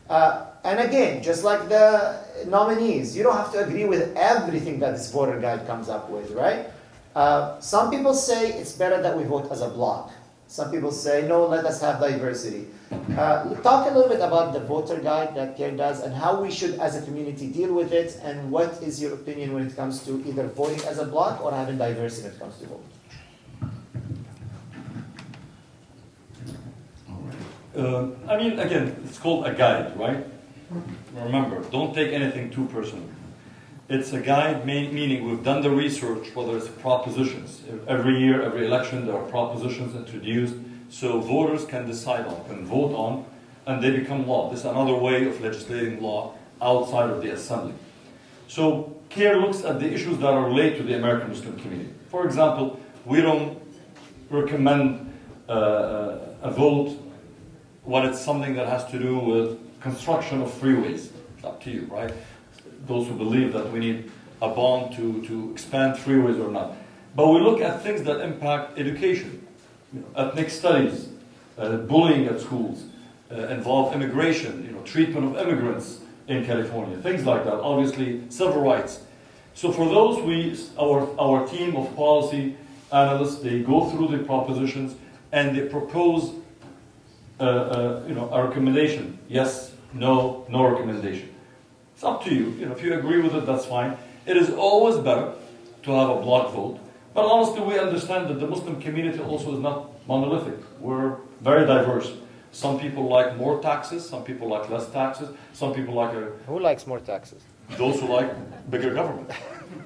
And again, just like the nominees, you don't have to agree with everything that this voter guide comes up with, right? Some people say it's better that we vote as a bloc. Some people say, no, let us have diversity. Talk a little bit about the voter guide that CAIR does and how we should, as a community, deal with it, and what is your opinion when it comes to either voting as a bloc or having diversity when it comes to voting? I mean, again, it's called a guide, right? Remember, don't take anything too personal. It's a guide, meaning we've done the research, whether it's propositions. Every year, every election, there are propositions introduced, so voters can decide on, can vote on, and they become law. This is another way of legislating law outside of the assembly. So CAIR looks at the issues that are related to the American Muslim community. For example, we don't recommend a vote when it's something that has to do with construction of freeways. It's up to you, right? Those who believe that we need a bond to expand freeways or not. But we look at things that impact education, ethnic studies, bullying at schools, involve immigration, treatment of immigrants in California, things like that. Obviously, civil rights. So for those, our team of policy analysts, they go through the propositions and they propose a recommendation. Yes, no, no recommendation. It's up to you. If you agree with it, that's fine. It is always better to have a block vote. But honestly, we understand that the Muslim community also is not monolithic. We're very diverse. Some people like more taxes, some people like less taxes, some people like Who likes more taxes? those who like bigger government,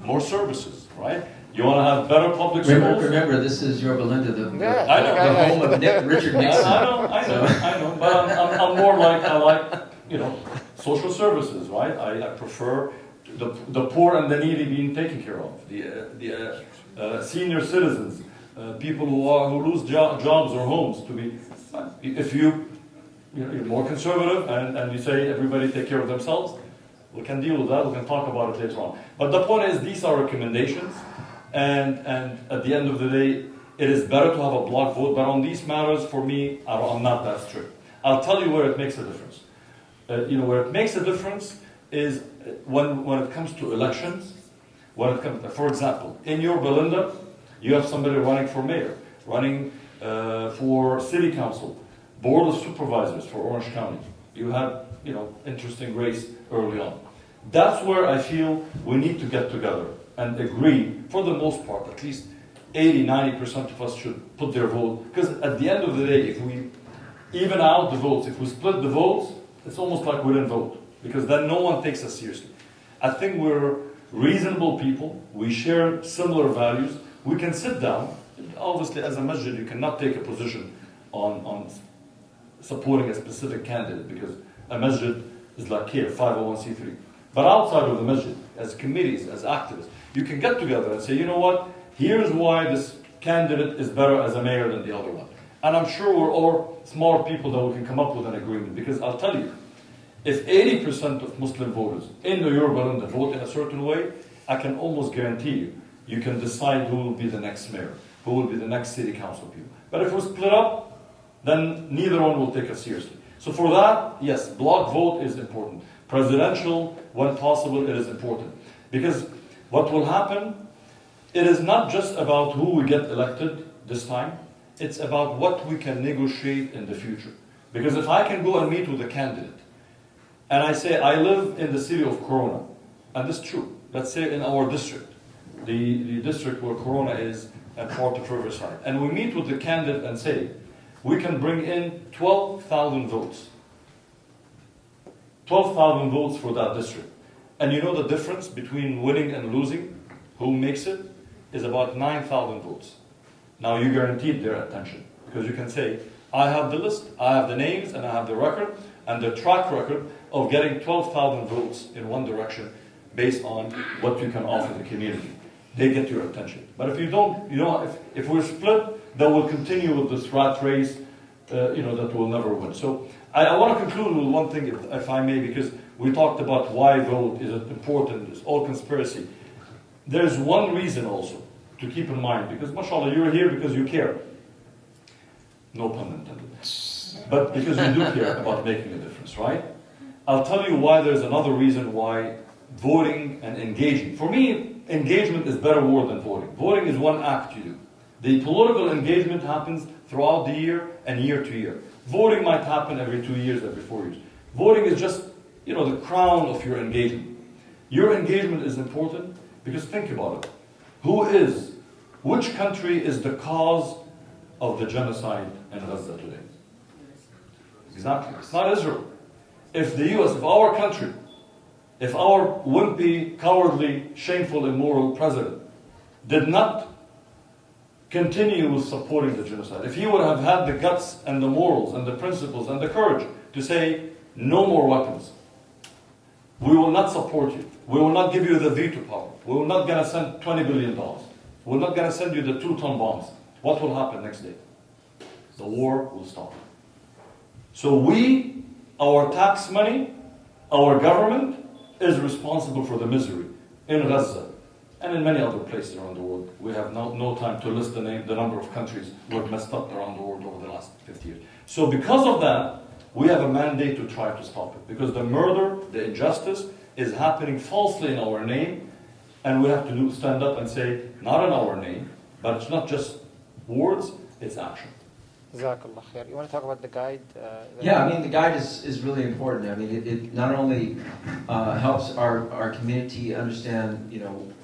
more services, right? You want to have better public schools. Remember, this is your Belinda, the I know. the home of Richard Nixon. I know. But I'm more like, I like, social services, right? I prefer the poor and the needy being taken care of, the senior citizens, people who lose jobs or homes to be. If you're more conservative and you say everybody take care of themselves, we can deal with that. We can talk about it later on. But the point is, these are recommendations, and at the end of the day, it is better to have a block vote. But on these matters, for me, I'm not that strict. I'll tell you where it makes a difference. Where it makes a difference is when it comes to elections. For example, in your Belinda, you have somebody running for mayor, running for city council, board of supervisors for Orange County. You had, interesting race early on. That's where I feel we need to get together and agree, for the most part, at least 80-90% of us should put their vote. Because at the end of the day, if we even out the votes, if we split the votes, it's almost like we didn't vote. Because then no one takes us seriously. I think we're reasonable people. We share similar values. We can sit down. Obviously, as a masjid, you cannot take a position on supporting a specific candidate, because a masjid is like CAIR, 501c3. But outside of the masjid, as committees, as activists, you can get together and say, you know what, here's why this candidate is better as a mayor than the other one. And I'm sure we're all smart people that we can come up with an agreement, because I'll tell you, if 80% of Muslim voters in the Yoruba vote in a certain way, I can almost guarantee you can decide who will be the next mayor, who will be the next city council people. But if we split up, then neither one will take us seriously. So for that, yes, block vote is important. Presidential, when possible, it is important. Because what will happen, it is not just about who we get elected this time, it's about what we can negotiate in the future. Because if I can go and meet with a candidate, and I say, I live in the city of Corona, and this is true, let's say in our district, the district where Corona is at Port of Riverside, and we meet with the candidate and say, we can bring in 12,000 votes. 12,000 votes for that district. And you know the difference between winning and losing, who makes it, is about 9,000 votes. Now you guaranteed their attention, because you can say, I have the list, I have the names, and I have the record, and the track record of getting 12,000 votes in one direction based on what you can offer the community. They get your attention. But if you don't, if we're split, then we'll continue with this rat race, that we'll never win. So I want to conclude with one thing, if I may, because we talked about why vote, is it important, it's all conspiracy. There's one reason also to keep in mind, because mashallah, you're here because you care. No pun intended. But because you do care about making a difference, right? I'll tell you why there's another reason why voting and engaging. For me, engagement is better word than voting. Voting is one act you do. The political engagement happens throughout the year and year to year. Voting might happen every 2 years, every 4 years. Voting is just, the crown of your engagement. Your engagement is important because think about it. Which country is the cause of the genocide in Gaza today? Exactly. It's not Israel. If the U.S., if our country, if our wimpy, cowardly, shameful, immoral president did not continue with supporting the genocide, if he would have had the guts and the morals and the principles and the courage to say, no more weapons, we will not support you, we will not give you the veto power, we will not going to send $20 billion, we're not going to send you the 2-ton bombs, what will happen next day? The war will stop. So we, our tax money, our government is responsible for the misery in Gaza and in many other places around the world. We have no time to list the number of countries who have messed up around the world over the last 50 years. So because of that, we have a mandate to try to stop it. Because the murder, the injustice is happening falsely in our name, and we have to stand up and say, not in our name, but it's not just words, it's action. Jazakallah khair. You want to talk about the guide? Yeah, I mean, the guide is really important. I mean, it not only helps our community understand,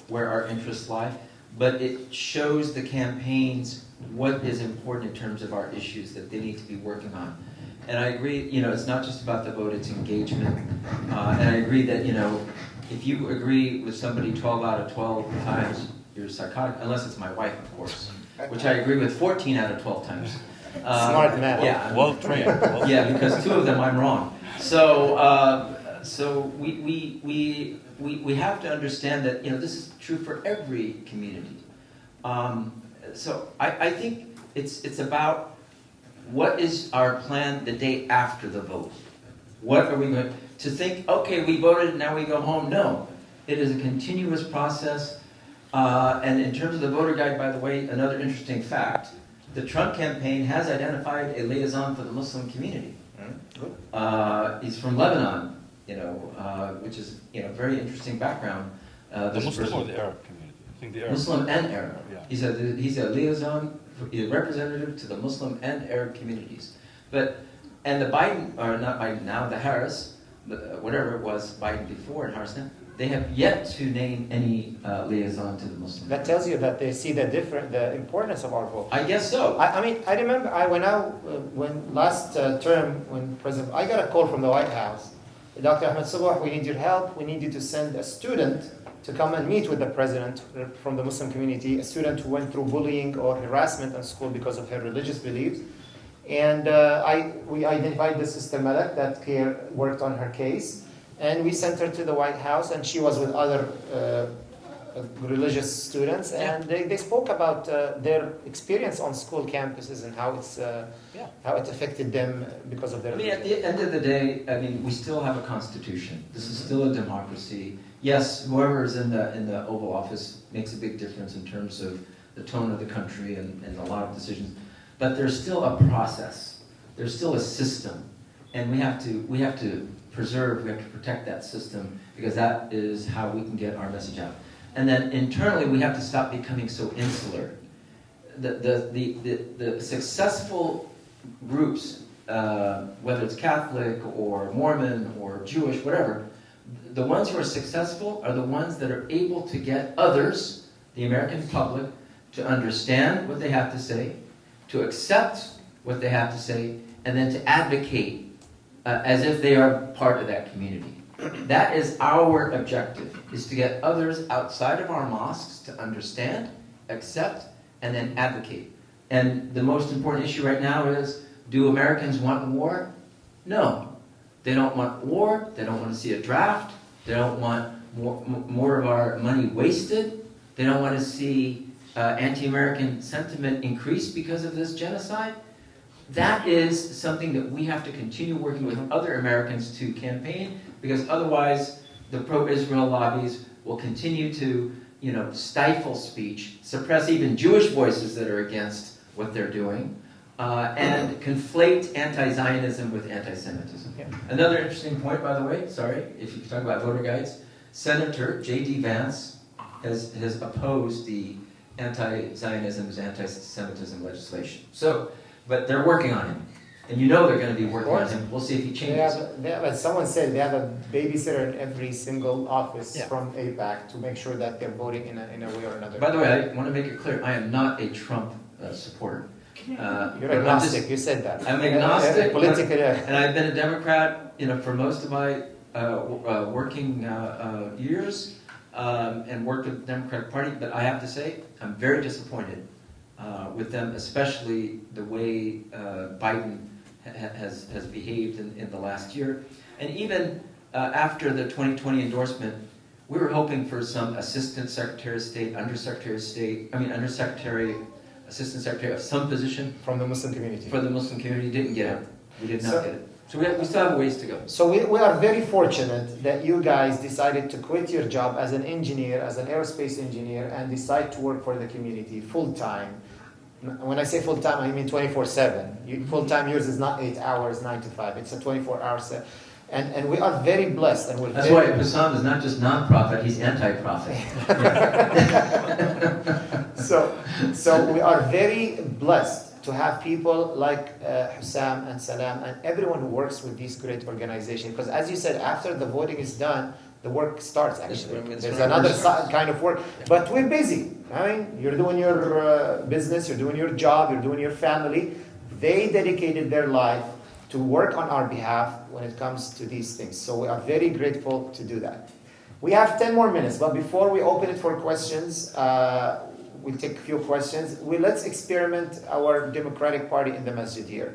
where our interests lie, but it shows the campaigns what is important in terms of our issues that they need to be working on. And I agree, it's not just about the vote, it's engagement. And I agree that, if you agree with somebody 12 out of 12 times, you're psychotic, unless it's my wife, of course, which I agree with 14 out of 12 times. Smart man. Yeah. Well trained. Yeah, because 2 of them I'm wrong. So we have to understand that this is true for every community. So I think it's about what is our plan the day after the vote. What are we going to think? Okay, we voted, now we go home. No, it is a continuous process. And in terms of the voter guide, by the way, another interesting fact. The Trump campaign has identified a liaison for the Muslim community. He's from Lebanon, which is very interesting background. The Muslim or the Arab community? I think the Arab. Muslim and Arab. Yeah. He's a liaison, a representative to the Muslim and Arab communities. And the Biden, or not Biden now, the Harris, whatever it was, Biden before and Harris now, they have yet to name any liaison to the Muslim. That tells you that they see the importance of our vote. I guess so. I remember when last term when President, I got a call from the White House. Dr. Ahmed Soboh, we need your help. We need you to send a student to come and meet with the president from the Muslim community, a student who went through bullying or harassment in school because of her religious beliefs. And we identified the Sister Malak that CAIR worked on her case. And we sent her to the White House, and she was with other religious students, and they spoke about their experience on school campuses and how it affected them because of their religion. At the end of the day, we still have a constitution. This is still a democracy. Yes, whoever is in the Oval Office makes a big difference in terms of the tone of the country and a lot of decisions, but there's still a process. There's still a system, and we have to protect that system, because that is how we can get our message out. And then internally, we have to stop becoming so insular. The successful groups, whether it's Catholic or Mormon or Jewish, whatever, the ones who are successful are the ones that are able to get others, the American public, to understand what they have to say, to accept what they have to say, and then to advocate as if they are part of that community. That is our objective, is to get others outside of our mosques to understand, accept, and then advocate. And the most important issue right now is, do Americans want war? No. They don't want war. They don't want to see a draft. They don't want more of our money wasted. They don't want to see anti-American sentiment increase because of this genocide. That is something that we have to continue working with other Americans to campaign, because otherwise the pro-Israel lobbies will continue to, stifle speech, suppress even Jewish voices that are against what they're doing, and conflate anti-Zionism with anti-Semitism. Yeah. Another interesting point, by the way, sorry, if you talk about voter guides, Senator J.D. Vance has opposed the anti-Zionism, anti-Semitism legislation. But they're working on him. And they're going to be working on him. We'll see if he changes. As someone said, they have a babysitter in every single office from APAC to make sure that they're voting in a way or another. By the way, I want to make it clear, I am not a Trump supporter. You're agnostic. You said that. I'm agnostic. Politically, and I've been a Democrat, for most of my working years, and worked with the Democratic Party. But I have to say, I'm very disappointed with them, especially the way Biden has behaved in the last year. And even after the 2020 endorsement, we were hoping for some Assistant Secretary of State, Assistant Secretary of some position. from the Muslim community. For the Muslim community, didn't get it. We did not get it. So we still have a ways to go. So we are very fortunate that you guys decided to quit your job as an engineer, as an aerospace engineer, and decide to work for the community full-time. When I say full-time, I mean 24/7. Full-time yours is not 8 hours, 9 to 5. It's a 24-hour set. And we are very blessed. And we're That's why Hussam is not just non-profit, he's anti-profit. So we are very blessed to have people like Hussam and Salam and everyone who works with these great organizations. Because as you said, after the voting is done, the work starts actually. There's another kind of work. But we're busy. I mean, you're doing your business, you're doing your job, you're doing your family. They dedicated their life to work on our behalf when it comes to these things. So we are very grateful to do that. We have 10 more minutes, but before we open it for questions, we'll take a few questions. Let's experiment our Democratic Party in the masjid here.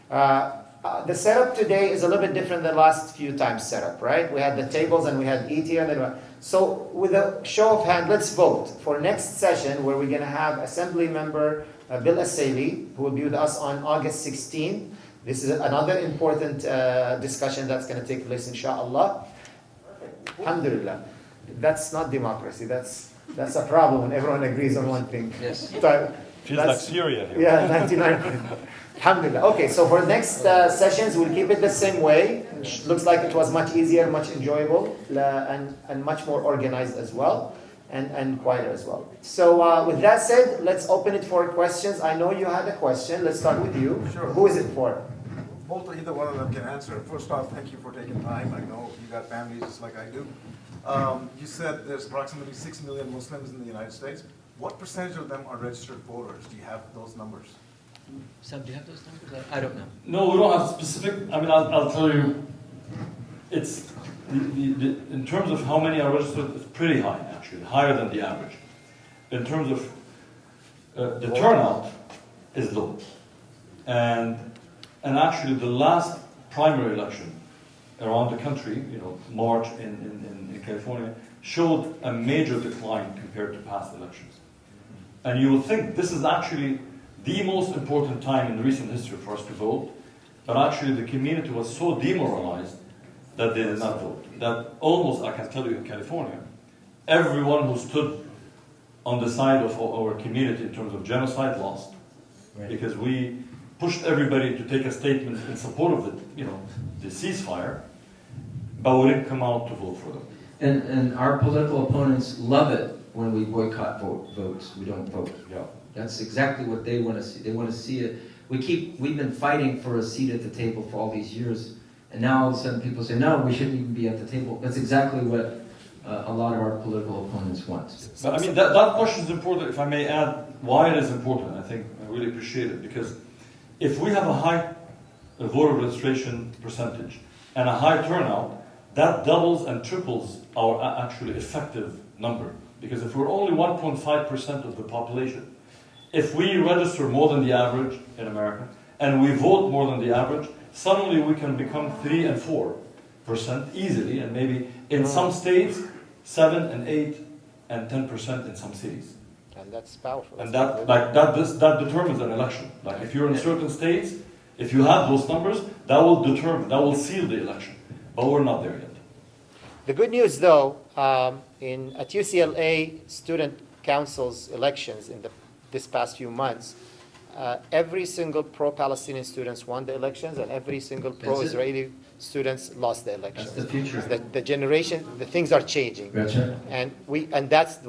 The setup today is a little bit different than the last few times setup, right? We had the tables and we had Eid here. So with a show of hand, let's vote for next session where we're going to have Assembly Member Bill Assaili, who will be with us on August 16th. This is another important discussion that's going to take place, inshallah. Alhamdulillah. That's not democracy. That's a problem when everyone agrees on one thing. Yes. Feels like Syria here. Yeah, 99. Alhamdulillah. Okay, so for next sessions, we'll keep it the same way. It looks like it was much easier, much enjoyable, and much more organized as well, and quieter as well. So with that said, let's open it for questions. I know you had a question. Let's start with you. Sure. Who is it for? Both, either one of them can answer. First off, thank you for taking time. I know you got families just like I do. You said there's approximately 6 million Muslims in the United States. What percentage of them are registered voters? Do you have those numbers? Sam, do you have those numbers? I don't know. No, we don't have specific. I mean, I'll tell you, it's in terms of how many are registered, it's pretty high actually, higher than the average. In terms of the turnout is low, and actually the last primary election around the country, March in California, showed a major decline compared to past elections. And you would think this is actually the most important time in recent history for us to vote, but actually the community was so demoralized that they did not vote. That almost, I can tell you in California, everyone who stood on the side of our community in terms of genocide lost. Right. Because we pushed everybody to take a statement in support of the ceasefire, but we didn't come out to vote for them. And our political opponents love it when we boycott votes. We don't vote. Yeah. That's exactly what they want to see. They want to see it. We've been fighting for a seat at the table for all these years, and now all of a sudden people say, no, we shouldn't even be at the table. That's exactly what a lot of our political opponents want. But I mean, that question is important. If I may add why it is important, I think I really appreciate it, because if we have a high voter registration percentage and a high turnout, that doubles and triples our actually effective number. Because if we're only 1.5% of the population, if we register more than the average in America and we vote more than the average, suddenly we can become 3 and 4% easily, and maybe in some states 7 and 8 and 10% in some cities. And that's powerful. And that determines an election. Like if you're in certain states, if you have those numbers, that will seal the election. But we're not there yet. The good news, though, at UCLA student council's elections this past few months, every single pro-Palestinian students won the elections, and every single pro-Israeli students lost the elections. That's the future. The generation, the things are changing, Gotcha. and that's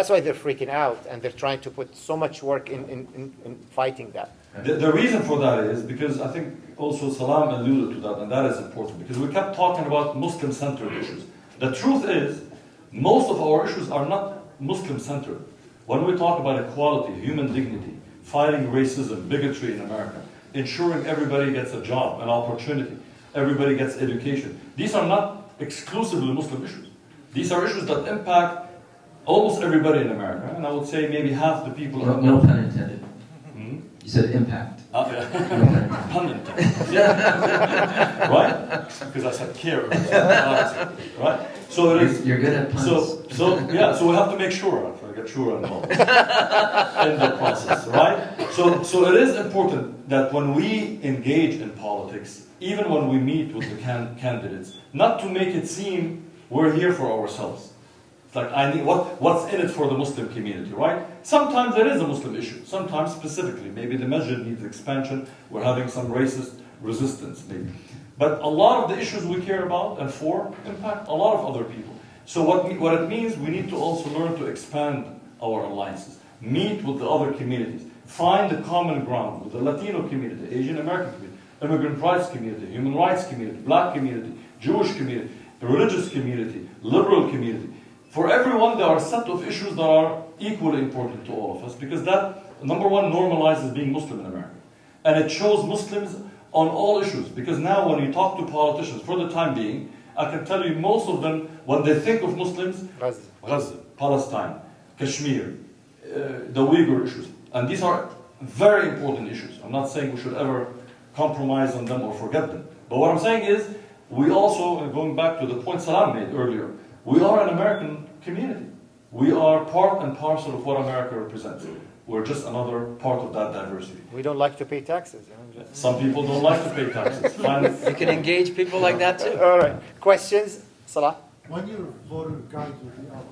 why they're freaking out, and they're trying to put so much work in fighting that. The reason for that is because I think also Salam alluded to that, and that is important, because we kept talking about Muslim-centered issues. The truth is, most of our issues are not Muslim-centered. When we talk about equality, human dignity, fighting racism, bigotry in America, ensuring everybody gets a job, an opportunity, everybody gets education. These are not exclusively Muslim issues. These are issues that impact almost everybody in America, and I would say maybe half the people. No pun intended. You said impact. Yeah. Pun intended. Yeah. Right? Because I said care. Right? So it is. You're good at puns. So we have to make sure. I get sure involved in the process, right? So it is important that when we engage in politics, even when we meet with the candidates, not to make it seem we're here for ourselves. It's like, I need what's in it for the Muslim community, right? Sometimes there is a Muslim issue. Sometimes specifically, maybe the masjid needs expansion. We're having some racist resistance, maybe. But a lot of the issues we care about and for impact a lot of other people. So what it means, we need to also learn to expand our alliances, meet with the other communities, find the common ground with the Latino community, Asian American community, immigrant rights community, human rights community, black community, Jewish community, religious community, liberal community. For everyone, there are a set of issues that are equally important to all of us, because that, number one, normalizes being Muslim in America. And it shows Muslims on all issues, because now when you talk to politicians, for the time being, I can tell you most of them, when they think of Muslims, Gaza, Palestine, Kashmir, the Uyghur issues. And these are very important issues. I'm not saying we should ever compromise on them or forget them. But what I'm saying is, we also, going back to the point Salam made earlier, we are an American community. We are part and parcel of what America represents. We're just another part of that diversity. We don't like to pay taxes. Some people don't like to pay taxes. You can engage people like that too. All right. Questions? Salah? When your voter guide will be out?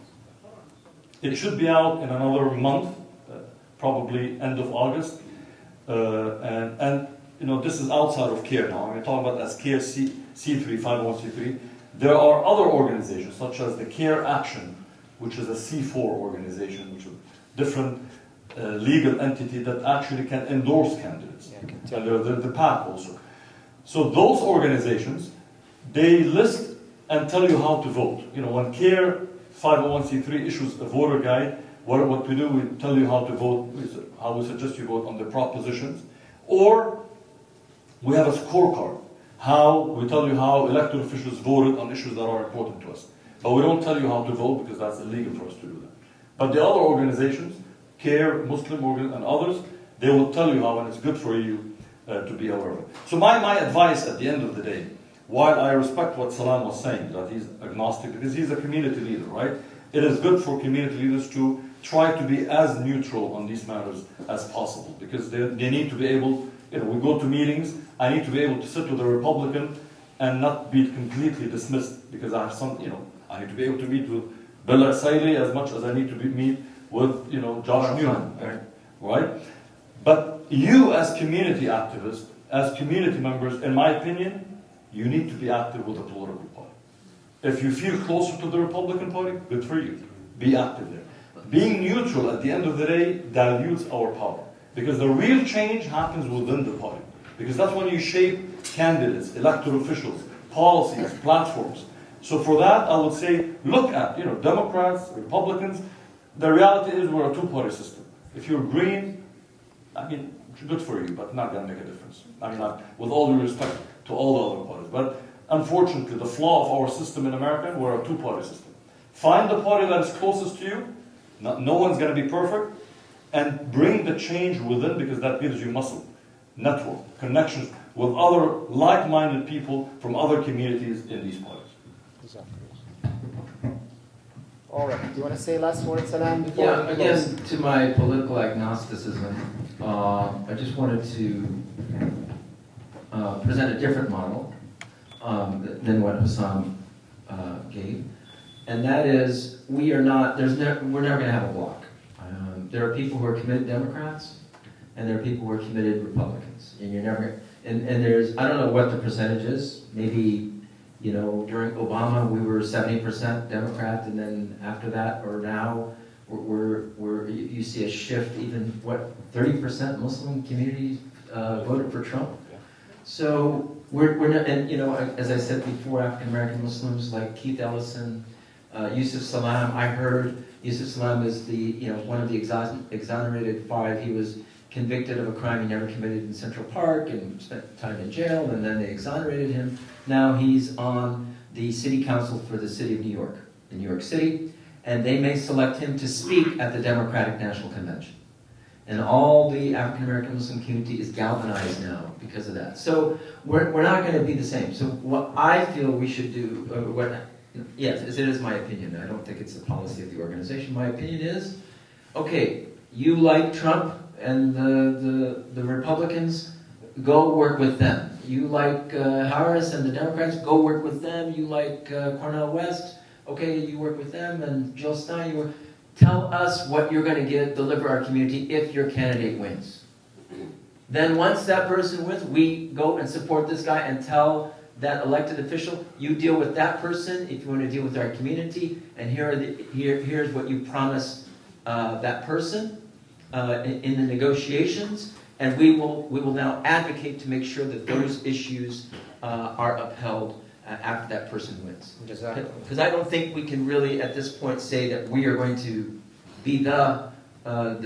It should be out in another month, probably end of August. And you know, this is outside of CAIR now. I'm talking about as CAIR C3, 501c3. There are other organizations, such as the CAIR Action, which is a C4 organization, which is a different legal entity that actually can endorse candidates. Yeah, and the PAC also. So those organizations, they list and tell you how to vote. You know, when CAIR 501c3 issues a voter guide, what we do, we tell you how to vote, how we suggest you vote on the propositions, or we have a scorecard. We tell you how elected officials voted on issues that are important to us. But we don't tell you how to vote because that's illegal for us to do that. But the other organizations, CAIR, Muslim and others, they will tell you how, and it's good for you to be aware of it. So my advice at the end of the day, while I respect what Salam was saying, that he's agnostic, because he's a community leader, right? It is good for community leaders to try to be as neutral on these matters as possible, because they need to be able, you know, we go to meetings, I need to be able to sit with a Republican and not be completely dismissed, because I have some, you know, I need to be able to meet with Bella Saili as much as I need to meet with, you know, Josh Newman, right? But you as community activists, as community members, in my opinion, you need to be active with the political party. If you feel closer to the Republican Party, good for you. Be active there. Being neutral at the end of the day dilutes our power, because the real change happens within the party. Because that's when you shape candidates, elected officials, policies, platforms. So for that, I would say, look at, you know, Democrats, Republicans. The reality is we're a two-party system. If you're green, I mean, good for you, but not going to make a difference. I mean, with all due respect to all the other parties. But unfortunately, the flaw of our system in America, we're a two-party system. Find the party that is closest to you. No one's going to be perfect. And bring the change within, because that gives you muscle, network, connections with other like-minded people from other communities in these parties. All right. Do you want to say last word, Salam? Before Yeah, again, to my political agnosticism, I just wanted to present a different model than what Hussam gave, and that is we're never going to have a block. There are people who are committed Democrats, and there are people who are committed Republicans, and you're never. And there's, I don't know what the percentage is. Maybe, you know, during Obama we were 70% Democrat, and then after that, or now, you see a shift. Even 30% Muslim community voted for Trump. So we're not, and you know, as I said before, African American Muslims like Keith Ellison, Yusuf Salam. I heard Yusuf Salam is one of the exonerated 5. He was convicted of a crime he never committed in Central Park and spent time in jail, and then they exonerated him. Now he's on the city council for the city of New York, in New York City, and they may select him to speak at the Democratic National Convention. And all the African American Muslim community is galvanized now because of that. So we're not going to be the same. So what I feel we should do, yes, it is my opinion. I don't think it's the policy of the organization. My opinion is, okay, you like Trump and the Republicans, go work with them. You like Harris and the Democrats, go work with them. You like Cornel West, okay, you work with them. And Jill Stein, you work. Tell us what you're going to deliver our community if your candidate wins. Then once that person wins, we go and support this guy and tell that elected official, you deal with that person if you want to deal with our community, and here's what you promise that person in the negotiations, and we will now advocate to make sure that those issues are upheld after that person wins. Because I don't think we can really, at this point, say that we are going to be the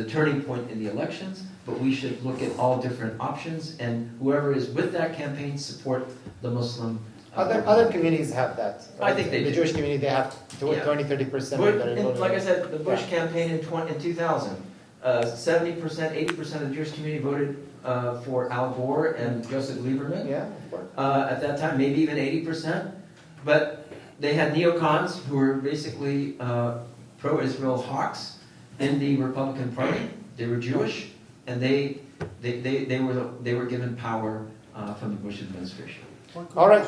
turning point in the elections, but we should look at all different options, and whoever is with that campaign, support the Muslim. Other communities have that. Right? I think they do. The Jewish community, they have 20-30%. Like I said, the Bush campaign in 2000, 70%, 80% of the Jewish community voted for Al Gore and Joseph Lieberman. Yeah, of course. At that time, maybe even 80%. But they had neocons who were basically pro-Israel hawks in the Republican Party. They were Jewish, and they were given power from the Bush administration. All right.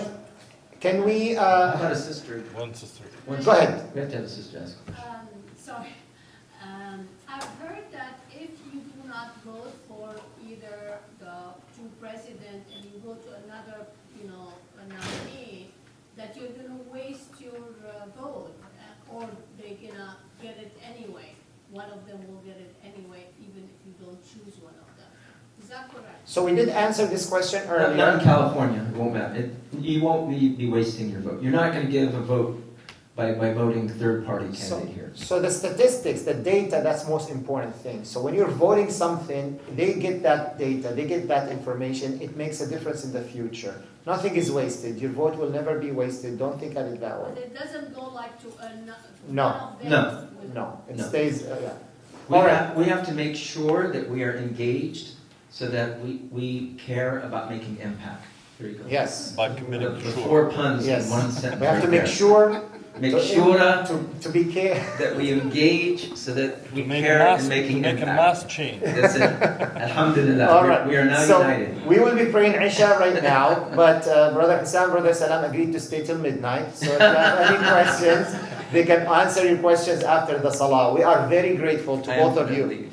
Can we... How about a sister? One sister. Go ahead. We have to have a sister ask. Sorry. I've heard that if you do not vote for either the two presidents and you go to another, a nominee, that you're going to waste your vote, or they're going to get it anyway. One of them will get it anyway, even if you don't choose one of them. Is that correct? So we did answer this question earlier. Not in California. It won't matter. You won't be wasting your vote. You're not going to give a vote by voting third-party candidate here. So the statistics, the data, that's the most important thing. So when you're voting something, they get that data, they get that information. It makes a difference in the future. Nothing is wasted. Your vote will never be wasted. Don't think of it that way. But it doesn't go like to No. No. It stays, yeah. We have to make sure that we are engaged so that we care about making MPAC. There you go. Yes. By committing The four puns in one sentence. We have to make right sure to be care that we engage so that we make care in making make a impact. mass change. That's it. Alhamdulillah. All right. We are now so united. We will be praying Isha right now, but Brother Hussam, Brother Salam agreed to stay till midnight. So if you have any questions, they can answer your questions after the Salah. We are very grateful to both of you.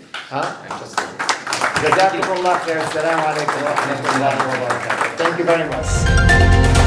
جزاكم الله خير. السلام عليكم ورحمة الله وبركاته. Thank you very much.